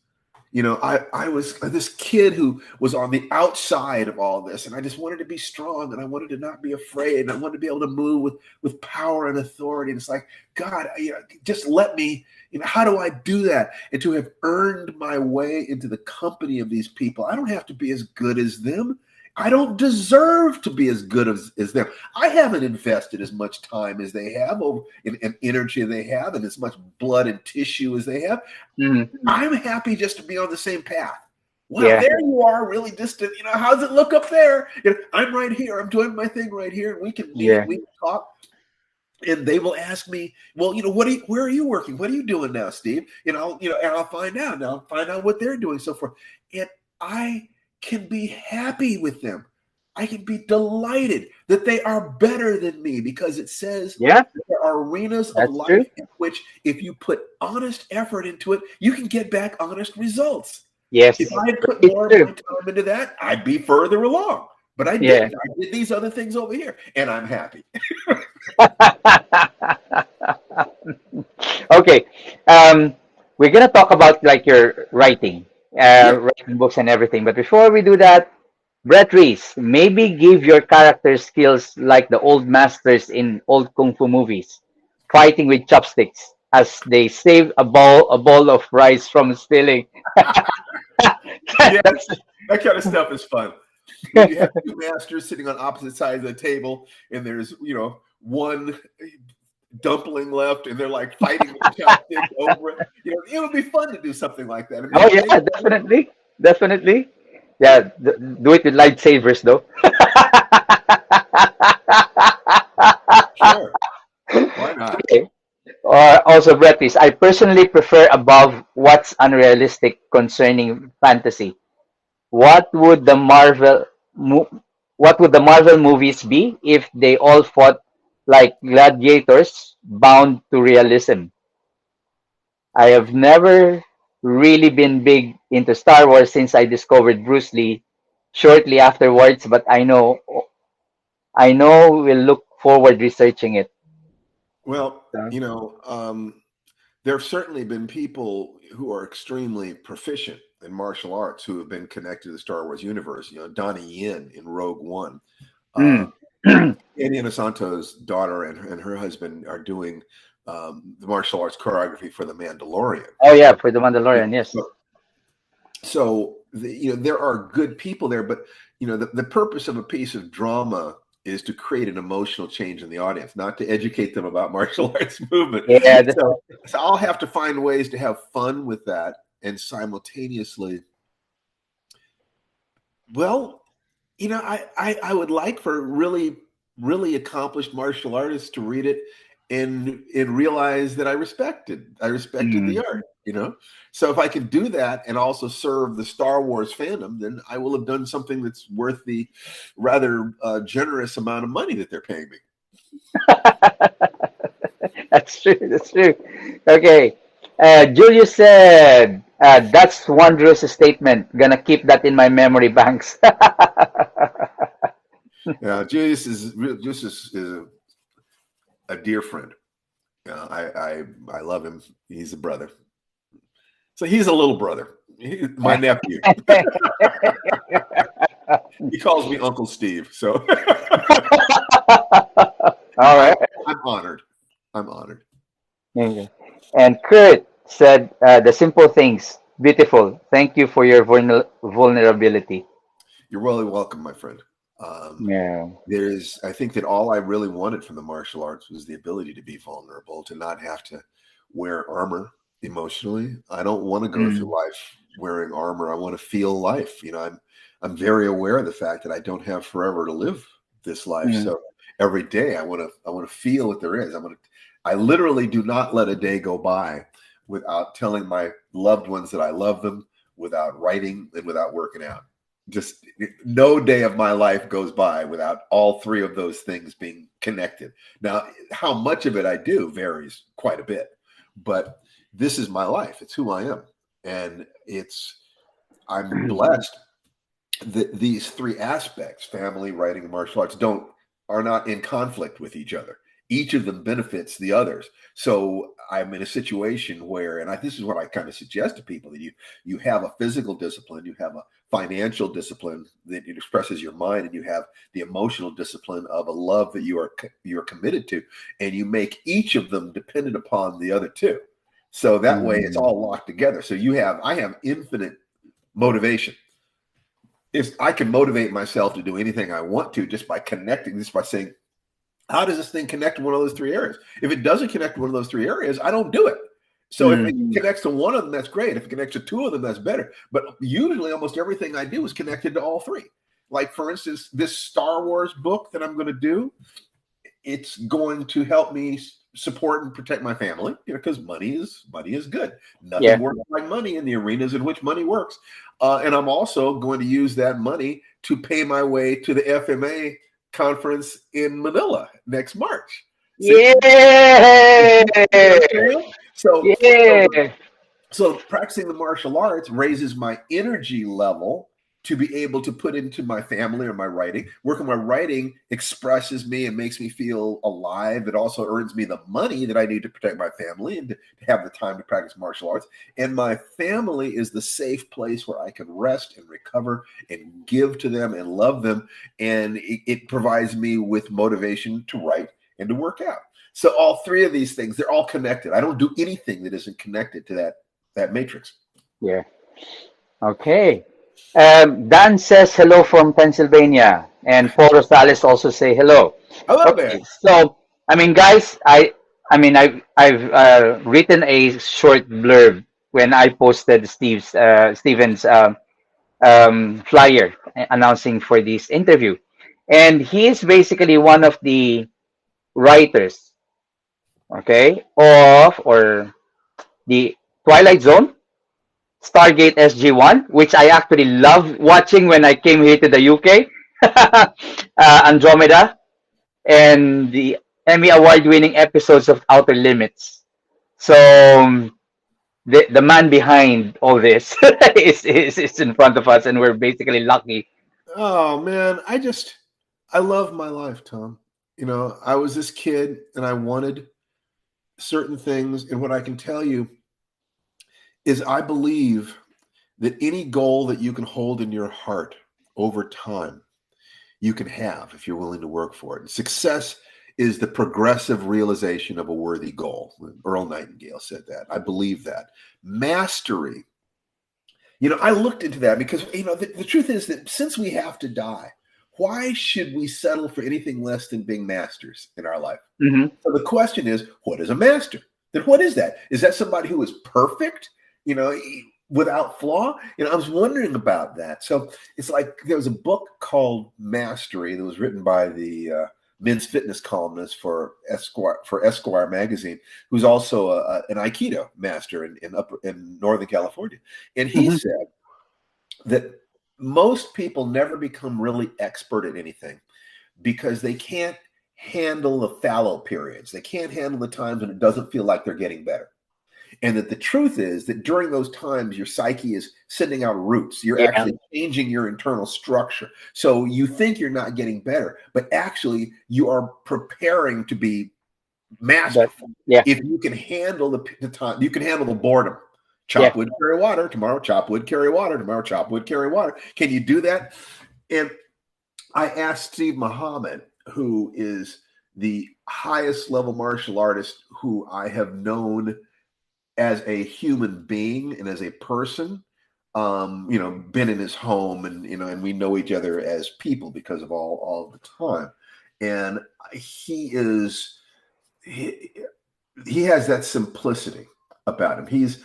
I was this kid who was on the outside of all this, and I just wanted to be strong, and I wanted to not be afraid, and I wanted to be able to move with power and authority. And it's like, God, just let me. How do I do that? And to have earned my way into the company of these people, I don't have to be as good as them. I don't deserve to be as good as them. I haven't invested as much time as they have, and energy they have, and as much blood and tissue as they have. Mhm. I'm happy just to be on the same path. Wow, Yeah. there you are, really distant. How's it look up there? I'm right here. I'm doing my thing right here. We can meet. Yeah. We can talk. And they will ask me, well, where are you working? What are you doing now, Steve? And I'll find out. And I'll find out what they're doing, so forth. And I can be happy with them. I can be delighted that they are better than me, because it says Yeah. there are arenas of That's true. life in which, if you put honest effort into it, you can get back honest results. If Yes. I had put It's more of my true. time into that, I'd be further along. But I Yeah. didn't. I did these other things over here, and I'm happy. Okay. We're gonna talk about like your writing, Yeah. writing books and everything. But before we do that, Brett Reese, maybe give your character skills like the old masters in old kung fu movies, fighting with chopsticks as they save a bowl of rice from stealing. Yeah, That's that kind of stuff is fun. You have two masters sitting on opposite sides of the table, and there's one dumpling left, and they're like fighting with chopsticks over it. It would be fun to do something like that. oh yeah, definitely, definitely. Yeah, do it with lightsabers though. Sure, why not? Okay. Or also, Brett Reese, I personally prefer above what's unrealistic concerning fantasy. What would the Marvel mo- what would the Marvel movies be if they all fought like gladiators bound to realism? I have never really been big into Star Wars since I discovered Bruce Lee shortly afterwards, but I know we'll look forward researching it. Well, So, there have certainly been people who are extremely proficient in martial arts who have been connected to the Star Wars universe. Donnie Yen in Rogue One. Uh, mm. Annie Inosanto's daughter and her husband are doing the martial arts choreography for The Mandalorian. Oh yeah, for the Mandalorian, yes. So there are good people there, but the purpose of a piece of drama is to create an emotional change in the audience, not to educate them about martial arts movement. Yeah, So I'll have to find ways to have fun with that and simultaneously, well, I would like for really, really accomplished martial artists to read it and realize that I respected the mm. art. So if I can do that and also serve the Star Wars fandom, then I will have done something that's worth the rather generous amount of money that they're paying me. That's true. That's true. Okay. Julius said, "That's wondrous statement. Gonna keep that in my memory banks." Yeah, Julius is a dear friend. I love him. He's a brother. So he's a little brother. My nephew. He calls me Uncle Steve. So All right. I'm honored. I'm honored. Okay. And Kurt said, "The simple things, beautiful. Thank you for your vulnerability." You're really welcome, my friend. Yeah. I think that all I really wanted from the martial arts was the ability to be vulnerable, to not have to wear armor emotionally. I don't want to go through Mm, life wearing armor. I want to feel life. I'm very aware of the fact that I don't have forever to live this life. mm. So every day I want to feel what there is. I literally do not let a day go by without telling my loved ones that I love them, without writing and without working out. Just no day of my life goes by without all three of those things being connected. Now, how much of it I do varies quite a bit, but this is my life. It's who I am. And I'm blessed that these three aspects, family, writing, and martial arts, are not in conflict with each other. Each of them benefits the others. So I'm in a situation where, and this is what I kind of suggest to people, that you have a physical discipline, you have a financial discipline that it expresses your mind, and you have the emotional discipline of a love that you are committed to, and you make each of them dependent upon the other two. So that way it's all locked together. So I have infinite motivation. If I can motivate myself to do anything I want to just by connecting this, by saying, how does this thing connect to one of those three areas? If it doesn't connect to one of those three areas, I don't do it. So if it connects to one of them, that's great. If it connects to two of them, that's better. But usually almost everything I do is connected to all three. Like, for instance, this Star Wars book that I'm going to do, it's going to help me support and protect my family, because money is good. Nothing works like money in the arenas in which money works. And I'm also going to use that money to pay my way to the FMA conference in Manila next March. Yeah. So practicing the martial arts raises my energy level to be able to put into my family or my writing. Working my writing expresses me and makes me feel alive. It also earns me the money that I need to protect my family and to have the time to practice martial arts. And my family is the safe place where I can rest and recover and give to them and love them. And it provides me with motivation to write and to work out. So all three of these things, they're all connected. I don't do anything that isn't connected to that matrix. Yeah. Okay. Dan says hello from Pennsylvania, and Paul Rosales also say hello. Hello there. Okay, so guys, I've written a short blurb when I posted Steven's flyer announcing for this interview, and he is basically one of the writers, okay, or the Twilight Zone, Stargate SG-1, which I actually love watching when I came here to the UK, Andromeda, and the Emmy award-winning episodes of Outer Limits. So the man behind all this is in front of us, and we're basically lucky. Oh man, I love my life, Tom. I was this kid and I wanted certain things, and what I can tell you is I believe that any goal that you can hold in your heart over time, you can have if you're willing to work for it. And success is the progressive realization of a worthy goal. Earl Nightingale said that. I believe that. Mastery. I looked into that because, the truth is that since we have to die, why should we settle for anything less than being masters in our life? Mm-hmm. So the question is, what is a master? Then what is that? Is that somebody who is perfect, without flaw? I was wondering about that. So it's like there was a book called Mastery that was written by the men's fitness columnist for Esquire magazine, who's also an Aikido master in Northern California. And he said that most people never become really expert at anything because they can't handle the fallow periods. They can't handle the times when it doesn't feel like they're getting better. And that the truth is that during those times, your psyche is sending out roots. You're actually changing your internal structure. So you think you're not getting better, but actually you are preparing to be masterful. If you can handle the time, you can handle the boredom. Chop wood, carry water. Tomorrow, chop wood, carry water. Tomorrow, chop wood, carry water. Can you do that? And I asked Steve Muhammad, who is the highest level martial artist who I have known as a human being and as a person, been in his home and we know each other as people because of all the time. And he has that simplicity about him. He's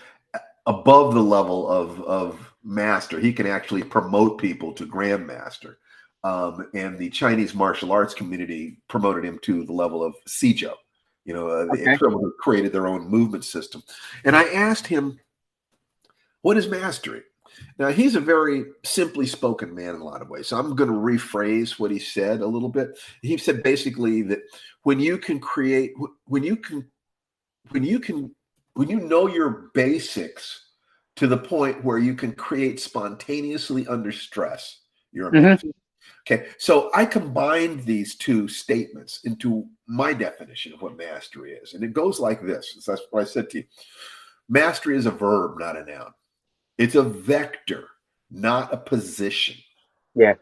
above the level of master. He can actually promote people to grandmaster. And the Chinese martial arts community promoted him to the level of Sijo. Someone who created their own movement system. And I asked him, what is mastery? Now, he's a very simply spoken man in a lot of ways. So I'm going to rephrase what he said a little bit. He said basically that when you can create, when you can, when you can, when you know your basics to the point where you can create spontaneously under stress, you're a Hmm. master. Okay. So I combined these two statements into my definition of what mastery is. And it goes like this. So that's what I said to you. Mastery is a verb, not a noun. It's a vector, not a position. Yeah.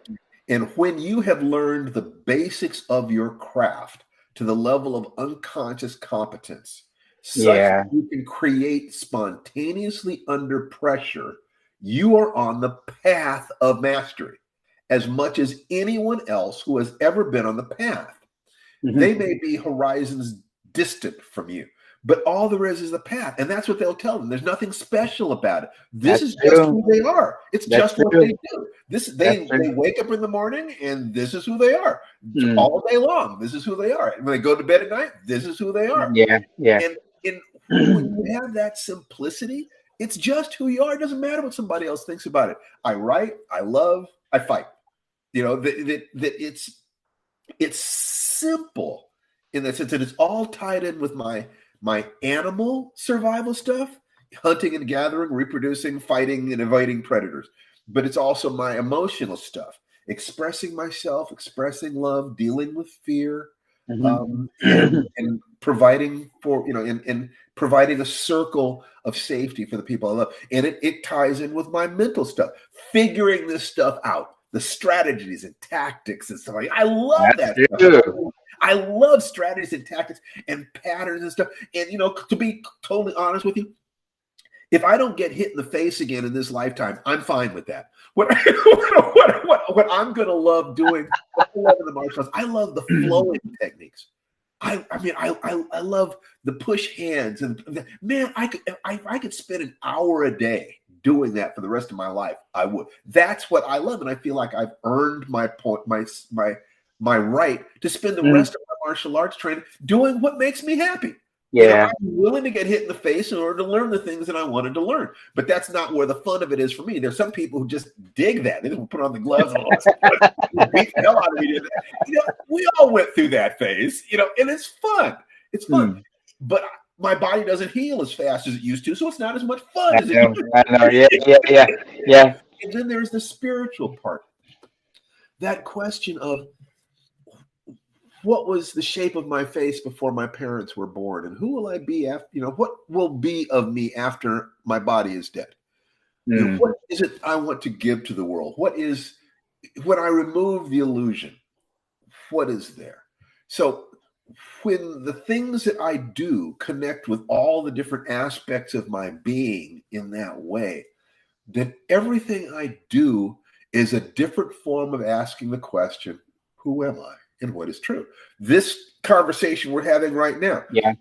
And when you have learned the basics of your craft to the level of unconscious competence, such that Yeah. you can create spontaneously under pressure, you are on the path of mastery as much as anyone else who has ever been on the path. Hmm. They may be horizons distant from you, but all there is the path. And that's what they'll tell them. There's nothing special about it. This That's is just true. who they are. It's That's just what true. they do. This That's they true. wake up in the morning and this is who they are. Mm. All day long, this is who they are. And when they go to bed at night, this is who they are. Yeah. Yeah. And when you have that simplicity, it's just who you are. It doesn't matter what somebody else thinks about it. I write, I love, I fight. You know, that it's simple in the sense that it's all tied in with my animal survival stuff, hunting and gathering, reproducing, fighting and evading predators. But it's also my emotional stuff, expressing myself, expressing love, dealing with fear, Mhm. and providing for, and providing a circle of safety for the people I love. And it ties in with my mental stuff, figuring this stuff out, the strategies and tactics and stuff. Like, I love That's that stuff. true. I love strategies and tactics and patterns and stuff. And to be totally honest with you, if I don't get hit in the face again in this lifetime, I'm fine with that. What I'm going to love doing, what I love in the martial arts, I love the flowing techniques. I love the push hands and man, I could spend an hour a day doing that for the rest of my life. I would. That's what I love, and I feel like I've earned my point, my right to spend the Mm. rest of my martial arts training doing what makes me happy. Yeah. I'm willing to get hit in the face in order to learn the things that I wanted to learn. But that's not where the fun of it is for me. There's some people who just dig that. They just put on the gloves and beat the hell out of me. We all went through that phase, and it's fun. It's fun. Mm. But my body doesn't heal as fast as it used to, so it's not as much fun I as it know. used I know. Yeah. to. Yeah. Yeah. Yeah. And then there's the spiritual part. That question of what was the shape of my face before my parents were born, and who will I be after? What will be of me after my body is dead? Mm. What is it I want to give to the world? What is, when I remove the illusion, what is there? So when the things that I do connect with all the different aspects of my being in that way, then everything I do is a different form of asking the question, who am I and what is true? This conversation we're having right now, Yeah.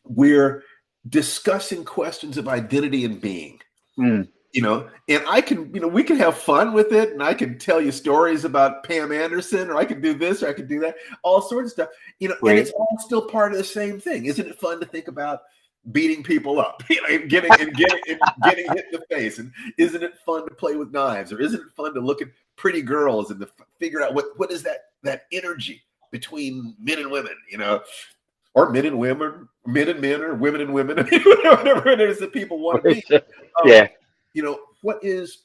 we're discussing questions of identity and being. Mm. And I can, we can have fun with it, and I can tell you stories about Pam Anderson, or I can do this, or I can do that, all sorts of stuff, and Great. it's all still part of the same thing. Isn't it fun to think about beating people up, and getting hit in the face? And isn't it fun to play with knives? Or isn't it fun to look at pretty girls and to figure out what is that energy between men and women, or men and women, men and men, or women and women, whatever it is that people want to be. Yeah. What is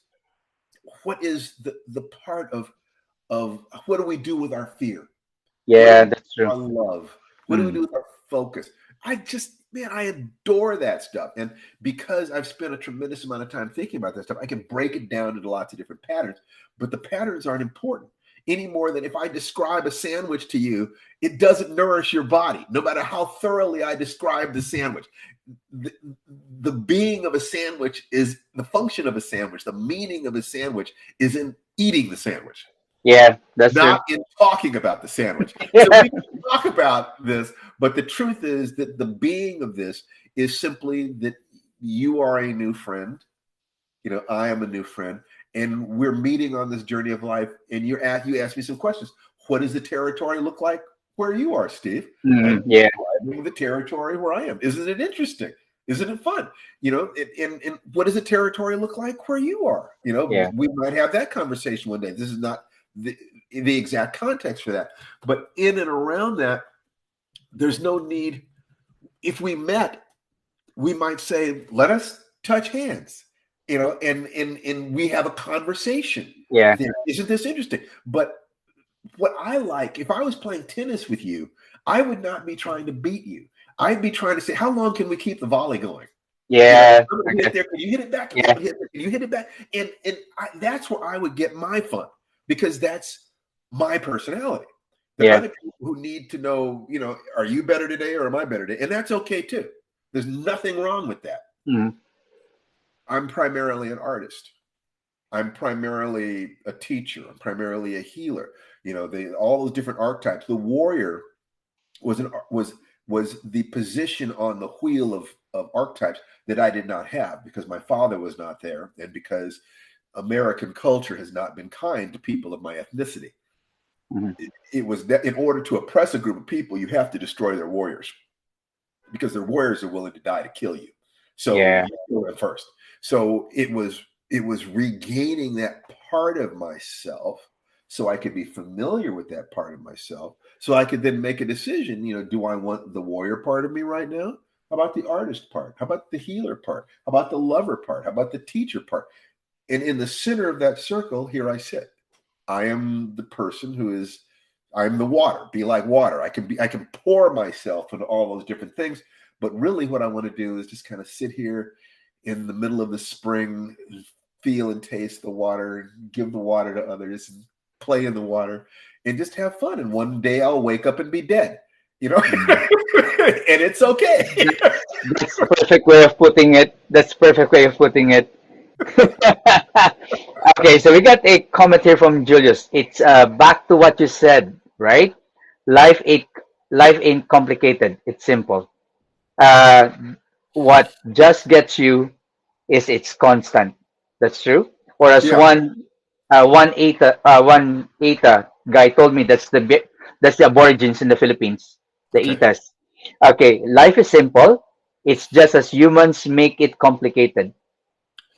the part of what do we do with our fear? Yeah. What do we do That's with true. our love? What do we Mm. do with our focus? I adore that stuff. And because I've spent a tremendous amount of time thinking about that stuff, I can break it down into lots of different patterns. But the patterns aren't important any more than if I describe a sandwich to you, it doesn't nourish your body, no matter how thoroughly I describe the sandwich. The being of a sandwich is the function of a sandwich. The meaning of a sandwich is in eating the sandwich, Yeah. That's true. not in talking about the sandwich. So Yeah. we can talk about this, but the truth is that the being of this is simply that you are a new friend. I am a new friend, and we're meeting on this journey of life. And you ask me some questions. What does the territory look like where you are, Steve? Mm. I'm Yeah. describing the territory where I am. Isn't it interesting? Isn't it fun? You know, and what does a territory look like where you are? You know, Yeah. we might have that conversation one day. This is not the exact context for that, but in and around that, there's no need. If we met, we might say, let us touch hands, you know, and we have a conversation. Yeah. There. Isn't this interesting? But what I like, if I was playing tennis with you, I would not be trying to beat you. I'd be trying to say, how long can we keep the volley going? Yeah. You know, I'm gonna hit it there. Can you hit it back? Yeah. Can you hit it back? And that's where I would get my fun, because that's my personality. There are Yeah. other people who need to know, you know, are you better today or am I better today? And that's okay too. There's nothing wrong with that. Mm. I'm primarily an artist. I'm primarily a teacher. I'm primarily a healer. You know, all those different archetypes. The warrior was the position on the wheel of archetypes that I did not have, because my father was not there, and because American culture has not been kind to people of my ethnicity. Mm-hmm. It was that in order to oppress a group of people, you have to destroy their warriors, because their warriors are willing to die to kill you. So Yeah. you kill them first. So it was regaining that part of myself, so I could be familiar with that part of myself, so I could then make a decision. You know, do I want the warrior part of me right now? How about the artist part? How about the healer part? How about the lover part? How about the teacher part? And in the center of that circle, here I sit. I am the person who is, I'm the water. Be like water. I can pour myself into all those different things. But really what I want to do is just kind of sit here in the middle of the spring, feel and taste the water, give the water to others, and play in the water, and just have fun. And one day I'll wake up and be dead, you know, and it's okay. That's a perfect way of putting it. That's a perfect way of putting it. Okay, so we got a comment here from Julius. It's back to what you said, right? Life ain't life ain't complicated. It's simple. Uh, what just gets you is it's constant. That's true. Or as Yeah. one Eta guy told me, that's the Aborigines in the Philippines, the Okay. Etas. Okay, life is simple. It's just as humans make it complicated.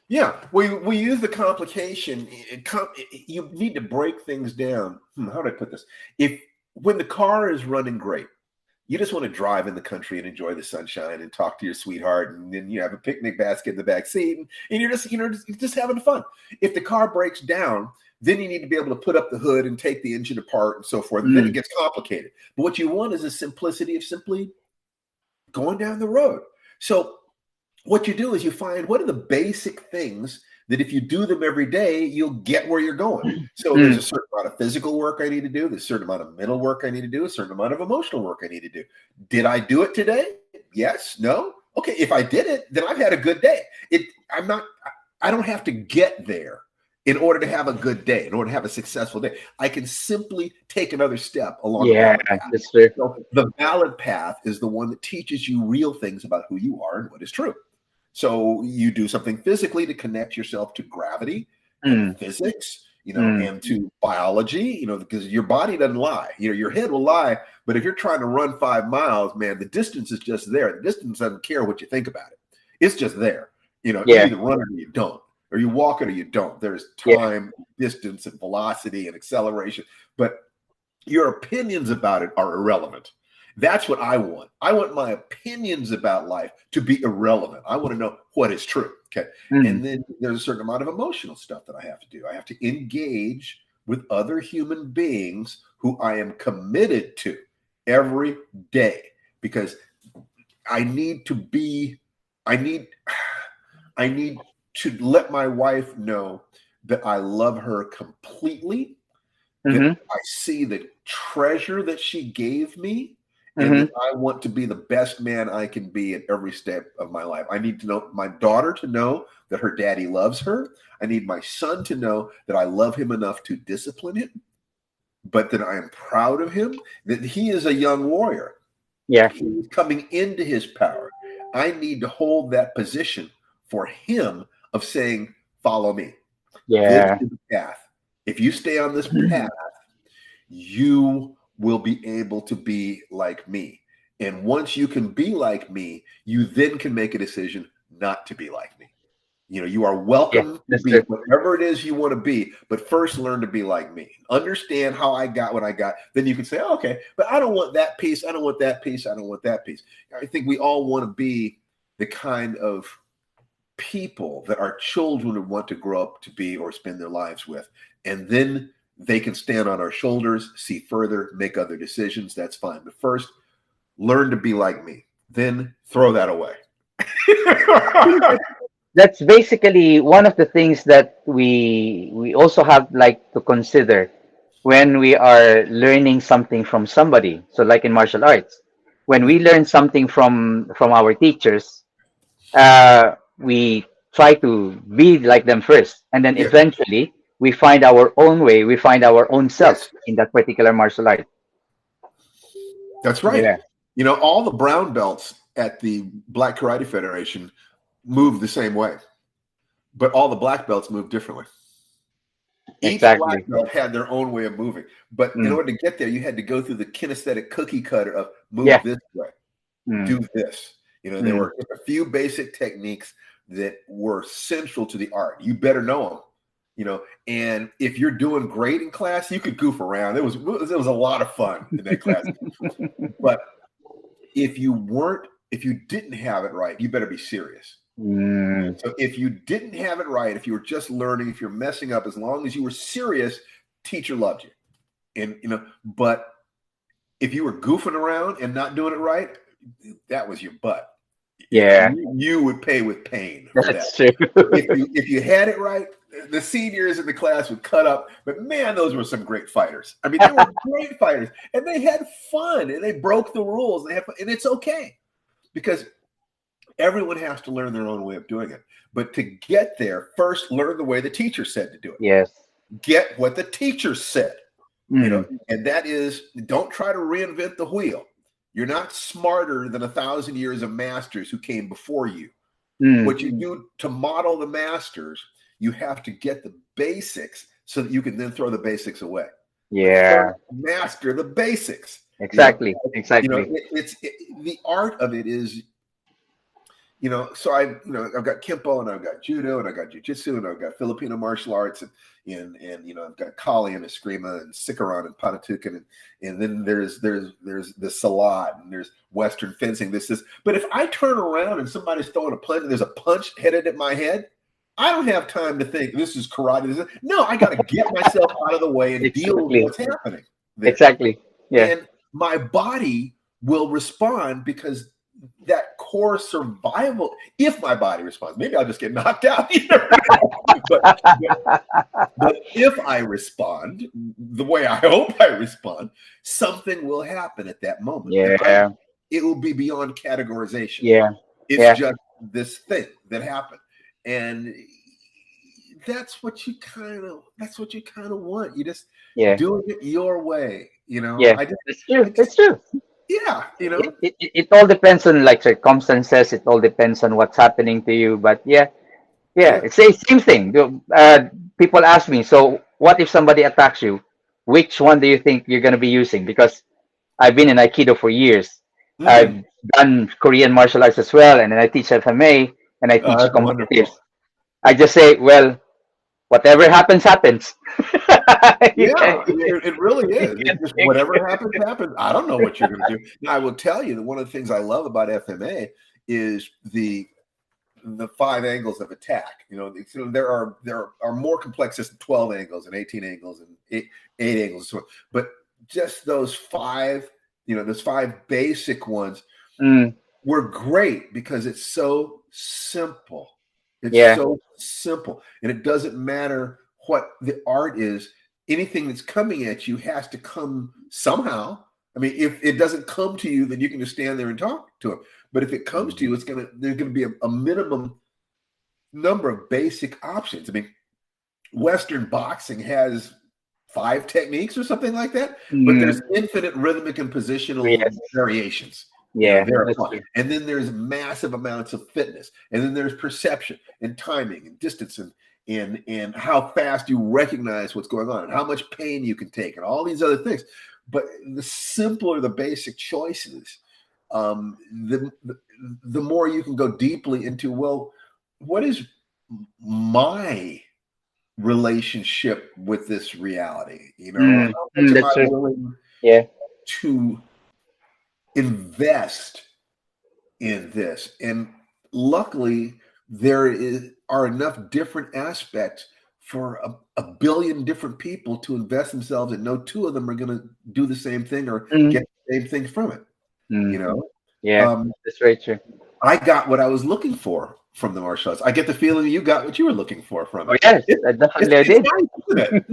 Yeah, we use the complication. You need to break things down. How do I put this? If when the car is running great, you just want to drive in the country and enjoy the sunshine and talk to your sweetheart, and then you have a picnic basket in the back seat, and you're just just having fun. If the car breaks down, then you need to be able to put up the hood and take the engine apart and so forth. And then it Mm, gets complicated. But what you want is a simplicity of simply going down the road. So what you do is you find what are the basic things that if you do them every day, you'll get where you're going. So there's a mm, certain amount of physical work I need to do. There's a certain amount of mental work I need to do. A certain amount of emotional work I need to do. Did I do it today? Yes. No. Okay. If I did it, then I've had a good day. I don't have to get there in order to have a good day, in order to have a successful day. I can simply take another step along a yeah, valid path. that's true. So the valid path is the one that teaches you real things about who you are and what is true. So you do something physically to connect yourself to gravity and Mm, physics, you know, mm, and to biology, you know, because your body doesn't lie. You know, your head will lie, but if you're trying to run 5 miles, man, the distance is just there. The distance doesn't care what you think about it. It's just there. You know, you yeah, either run it or you don't, or you walk it or you don't. There's yeah, time, distance, and velocity and acceleration, but your opinions about it are irrelevant. That's what I want. I want my opinions about life to be irrelevant. I want to know what is true. Okay. mm, And then there's a certain amount of emotional stuff that I have to do. I have to engage with other human beings who I am committed to every day, because I need to be, I need, I need to let my wife know that I love her completely, that mm-hmm, I see the treasure that she gave me, and that mm-hmm, I want to be the best man I can be at every step of my life. I need to know my daughter to know that her daddy loves her. I need my son to know that I love him enough to discipline him, but that I am proud of him, that he is a young warrior. yeah, He's coming into his power. I need to hold that position for him of saying, follow me. This yeah, is the path. If you stay on this path, you will be able to be like me. And once you can be like me, you then can make a decision not to be like me. You are Yeah, welcome to that's be true. whatever it is you want to be, but first learn to be like me. Understand how I got what I got. Then you can say, oh, okay, but I don't want that piece. I don't want that piece. I don't want that piece. I think we all want to be the kind of people that our children would want to grow up to be or spend their lives with. And then they can stand on our shoulders, see further, make other decisions. That's fine. But first, learn to be like me. Then throw that away. That's basically one of the things that we also have like to consider when we are learning something from somebody. So like in martial arts, when we learn something from our teachers, we try to be like them first, and then Yes. eventually we find our own way, we find our own self Yes. in that particular martial art. That's right. Yeah, All the brown belts at the Black Karate Federation move the same way, but all the black belts move differently. Each black exactly. belt had their own way of moving, but in Mm. order to get there, you had to go through the kinesthetic cookie cutter of Yeah. move this way, Mm. do this. There Mm. were a few basic techniques that were central to the art. You better know them. And if you're doing great in class, you could goof around. It was a lot of fun in that class. But if you didn't have it right, you better be serious. Mm. So if you didn't have it right, if you were just learning, if you're messing up, as long as you were serious, teacher loved you. And but if you were goofing around and not doing it right, that was your butt. Yeah, You would pay with pain for that. that's true. If you had it right, the seniors in the class would cut up. But man, those were some great fighters. I mean, they were great fighters, and they had fun, and they broke the rules. They had fun, and it's okay because everyone has to learn their own way of doing it. But to get there, first learn the way the teacher said to do it. Yes. Get what the teacher said. Mm. And that is, don't try to reinvent the wheel. You're not smarter than 1,000 years of masters who came before you. Mm. What you do to model the masters, you have to get the basics so that you can then throw the basics away. Yeah, Master the basics. exactly. Exactly. The art of it is, so I've got Kempo, and I've got Judo, and I've got Jiu-Jitsu, and I've got Filipino martial arts, and I've got Kali and Eskrima and Sikaran and Panatukan, and then there's the Salat, and there's Western fencing. But if I turn around and somebody's throwing a punch and there's a punch headed at my head, I don't have time to think this is karate. No, I got to get myself out of the way and deal with what's happening there. Exactly. Yeah. And my body will respond because that core survival, if my body responds, maybe I'll just get knocked out. but if I respond the way I hope I respond, something will happen at that moment. Yeah. It will be beyond categorization. Yeah. It's just this thing that happened. And that's what you kind of want. You just doing it your way, Yeah, it's true. It's true. Yeah, It all depends on like circumstances. It all depends on what's happening to you. But yeah, it's the same thing. People ask me, so what if somebody attacks you? Which one do you think you're gonna be using? Because I've been in Aikido for years. I've done Korean martial arts as well, and then I teach FMA and I teach combatives. I just say, well, whatever happens, happens. It really is. Just whatever happens, happens. I don't know what you're going to do. Now, I will tell you that one of the things I love about FMA is the 5 angles of attack. There are more complex than 12 angles and 18 angles and eight angles. But just those 5, those 5 basic ones were great because it's so simple. It's so simple, and it doesn't matter what the art is. Anything that's coming at you has to come somehow. I mean, if it doesn't come to you, then you can just stand there and talk to him. But if it comes to you, there's gonna be a minimum number of basic options. I mean, Western boxing has 5 techniques or something like that, but there's infinite rhythmic and positional variations. Yeah, and then there's massive amounts of fitness, and then there's perception and timing and distance and how fast you recognize what's going on and how much pain you can take and all these other things. But the simpler the basic choices, the more you can go deeply into, well, what is my relationship with this reality? How much am That's I true. willing Yeah. to invest in this? And luckily, are enough different aspects for a billion different people to invest themselves, and no two of them are going to do the same thing or Mm, get the same thing from it. mm, You know, yeah. um, That's very true. I got what I was looking for from the martial arts. I get the feeling you got what you were looking for from Oh it. yes, It, definitely I it's did. nice, isn't it?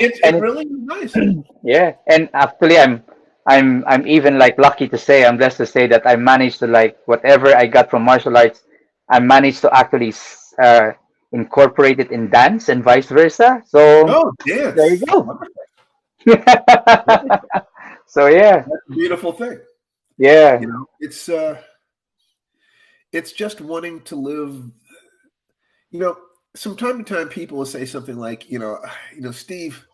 It And really is nice. yeah, and actually, I'm even like lucky to say, I'm blessed to say that I managed to like whatever I got from martial arts, I managed to actually incorporate it in dance and vice versa. So Oh, there you dance. go. Wonderful. Wonderful. So yeah, That's a beautiful thing. yeah, It's just wanting to live. You know, from time to time, people will say something like, Steve,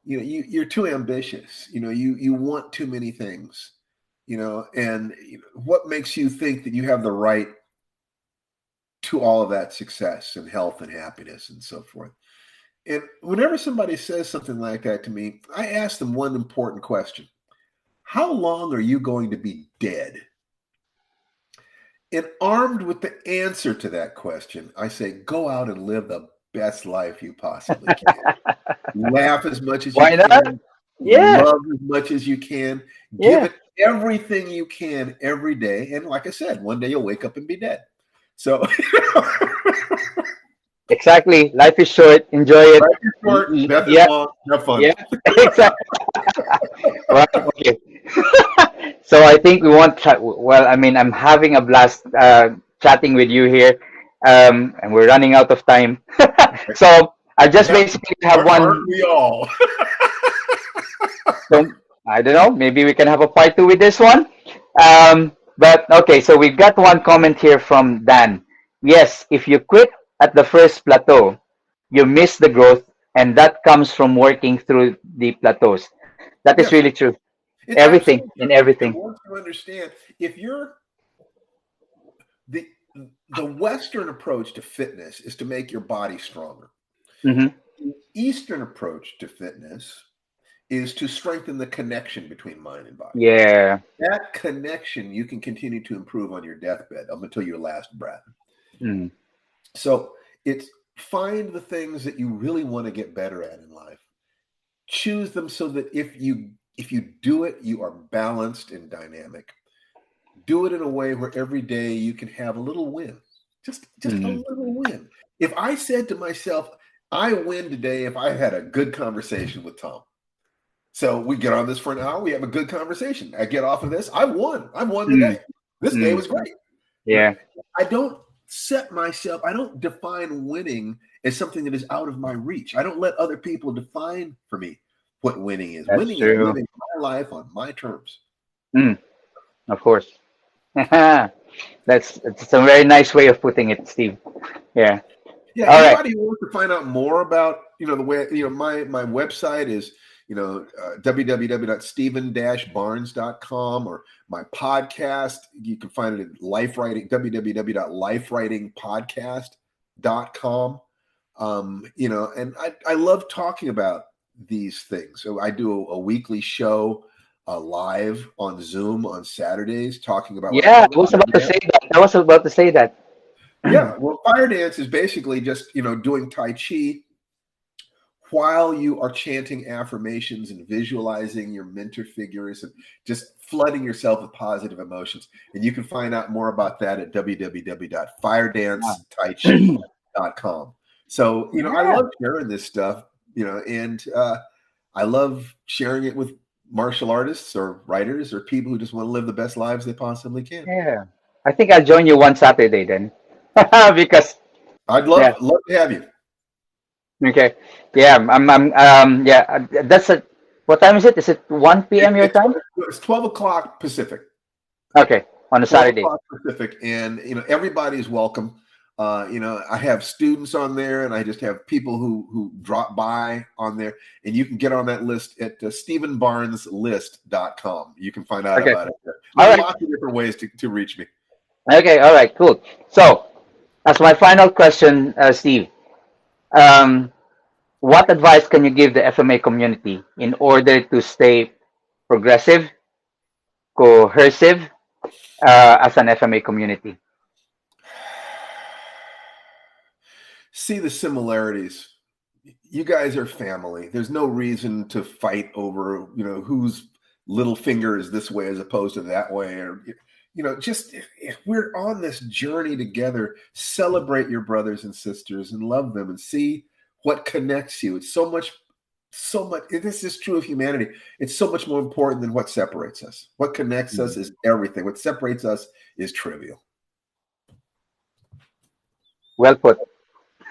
you're too ambitious. You want too many things. And what makes you think that you have the right to all of that success and health and happiness and so forth? And whenever somebody says something like that to me, I ask them one important question: how long are you going to be dead? And armed with the answer to that question, I say, go out and live the best life you possibly can. Laugh as much as you why not? can, Yeah, love as much as you can, give yeah, it everything you can every day. And like I said, one day you'll wake up and be dead. So, exactly. Life is short. Enjoy it. life is short, death is Yeah, long, have fun. yeah, exactly. Well, okay. So I think we want. Well, I mean, I'm having a blast chatting with you here, and we're running out of time. So I just Yeah, basically have aren't one. we all? So I don't know. Maybe we can have a part two with this one. But okay, so we've got one comment here from Dan. Yes, if you quit at the first plateau, you miss the growth, and that comes from working through the plateaus. That is Yes, really true. it's Everything absolutely in true. And everything. once you understand, if you're the the Western approach to fitness is to make your body stronger. Hmm. The Eastern approach to fitness is to strengthen the connection between mind and body. Yeah. That connection you can continue to improve on your deathbed up until your last breath. Mm. So it's find the things that you really want to get better at in life. Choose them so that if you do it, you are balanced and dynamic. Do it in a way where every day you can have a little win. Just a Hmm. little win. If I said to myself, I win today if I had a good conversation with Tom. So we get on this for an hour, we have a good conversation. I get off of this, I won. I won the Mm. day. This day Mm. was great. You know, Yeah. I don't I don't define winning as something that is out of my reach. I don't let other people define for me what winning is. That's Winning is true. living my life on my terms. Mm. Of course. That's a very nice way of putting it, Steve. Yeah. Yeah, All right. anybody who wants to find out more about, the way, my website is, www.stephen-barnes.com, or my podcast, you can find it at Life Writing, www.lifewritingpodcast.com. And I love talking about these things. So I do a weekly show live on Zoom on Saturdays talking about what I Yeah, call I was about to fire. say that. I was about to say that. Yeah, well, fire dance is basically just, doing Tai Chi while you are chanting affirmations and visualizing your mentor figures and just flooding yourself with positive emotions. And you can find out more about that at www.firedancetaichi.com. So, I Yeah. love sharing this stuff, and I love sharing it with martial artists or writers or people who just want to live the best lives they possibly can. Yeah. I think I'll join you one Saturday then. Because I'd yeah. love to have you. Okay. Yeah. Yeah. That's a. What time is it? Is it 1 p.m. your It's, time? it's 12 o'clock Pacific. Okay. On a 12 Saturday. o'clock Pacific, and everybody's welcome. I have students on there, and I just have people who drop by on there, and you can get on that list at StephenBarnesList.com. You can find out Okay. about it there. All There's right. lots of different ways to reach me. Okay. All right. Cool. So, as my final question, Steve, um, what advice can you give the FMA community in order to stay progressive, cohesive, as an FMA community? See the similarities. You guys are family. There's no reason to fight over, whose little finger is this way as opposed to that way, or just if we're on this journey together. Celebrate your brothers and sisters and love them and see what connects you. It's so much. This is true of humanity. It's so much more important than what separates us. What connects us is everything. What separates us is trivial. Well put.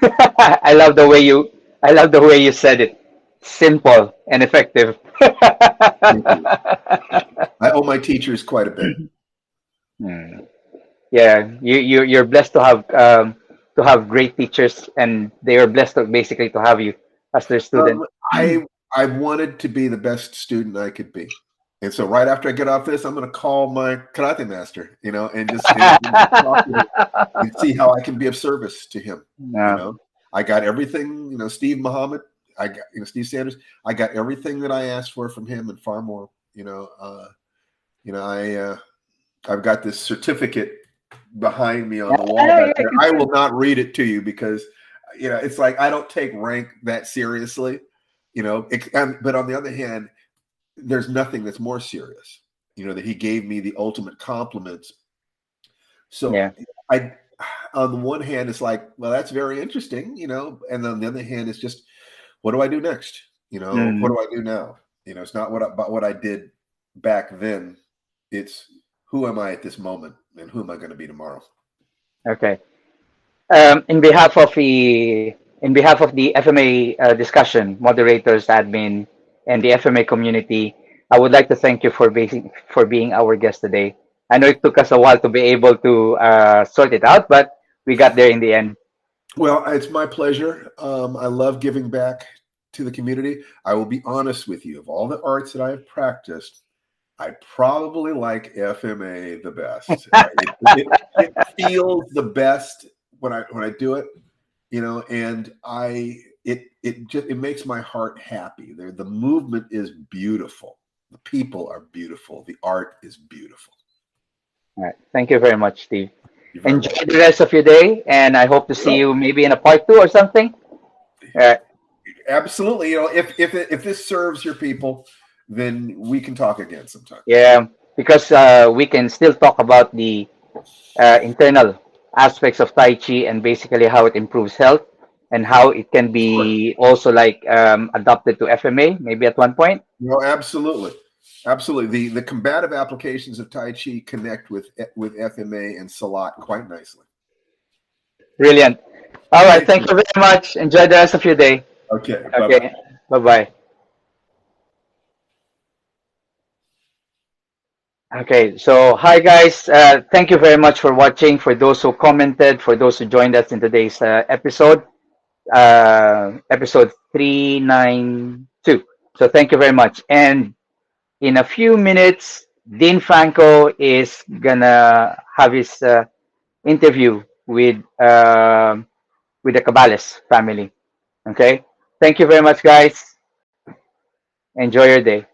I love the way you. I love the way you said it. Simple and effective. Thank you. I owe my teachers quite a bit. Hmm. Yeah, you're blessed to have great teachers, and they are blessed to basically to have you as their student. I wanted to be the best student I could be. And so right after I get off this, I'm going to call my karate master, and just talk to him and see how I can be of service to him. Yeah. I got everything, Steve Muhammad, I got, Steve Sanders, I got everything that I asked for from him and far more. I've got this certificate behind me on the wall back there. I will not read it to you because, it's like I don't take rank that seriously, but on the other hand, there's nothing that's more serious, that he gave me the ultimate compliments. So Yeah. On the one hand, it's like, well, that's very interesting, and on the other hand, it's just, what do I do next? What do I do now? It's not about what I did back then. It's who am I at this moment and who am I going to be tomorrow? Okay. In behalf of the FMA discussion moderators, admin, and the FMA community, I would like to thank you for being our guest today. I know it took us a while to be able to sort it out, but we got there in the end. Well, it's my pleasure. I love giving back to the community. I will be honest with you. Of all the arts that I have practiced, I probably like FMA the best. It feels the best when I do it, and it makes my heart happy. The movement is beautiful. The people are beautiful. The art is beautiful. All right. Thank you very much, Steve. You're very Enjoy welcome. the rest of your day, and I hope to see you maybe in a part two or something. All right. Absolutely. If this serves your people, then we can talk again sometime. Yeah, because we can still talk about the internal aspects of Tai Chi and basically how it improves health and how it can Of course. be also like adopted to FMA maybe at one point. No, absolutely. Absolutely. The combative applications of Tai Chi connect with FMA and Salat quite nicely. Brilliant. All right. Thank you very much. Enjoy the rest of your day. Okay. Bye-bye. Okay. Bye bye. Okay. So, hi guys. Thank you very much for watching. For those who commented, for those who joined us in today's episode 392. So, thank you very much. And in a few minutes, Dean Franco is gonna have his interview with the Cabales family. Okay. Thank you very much, guys. Enjoy your day.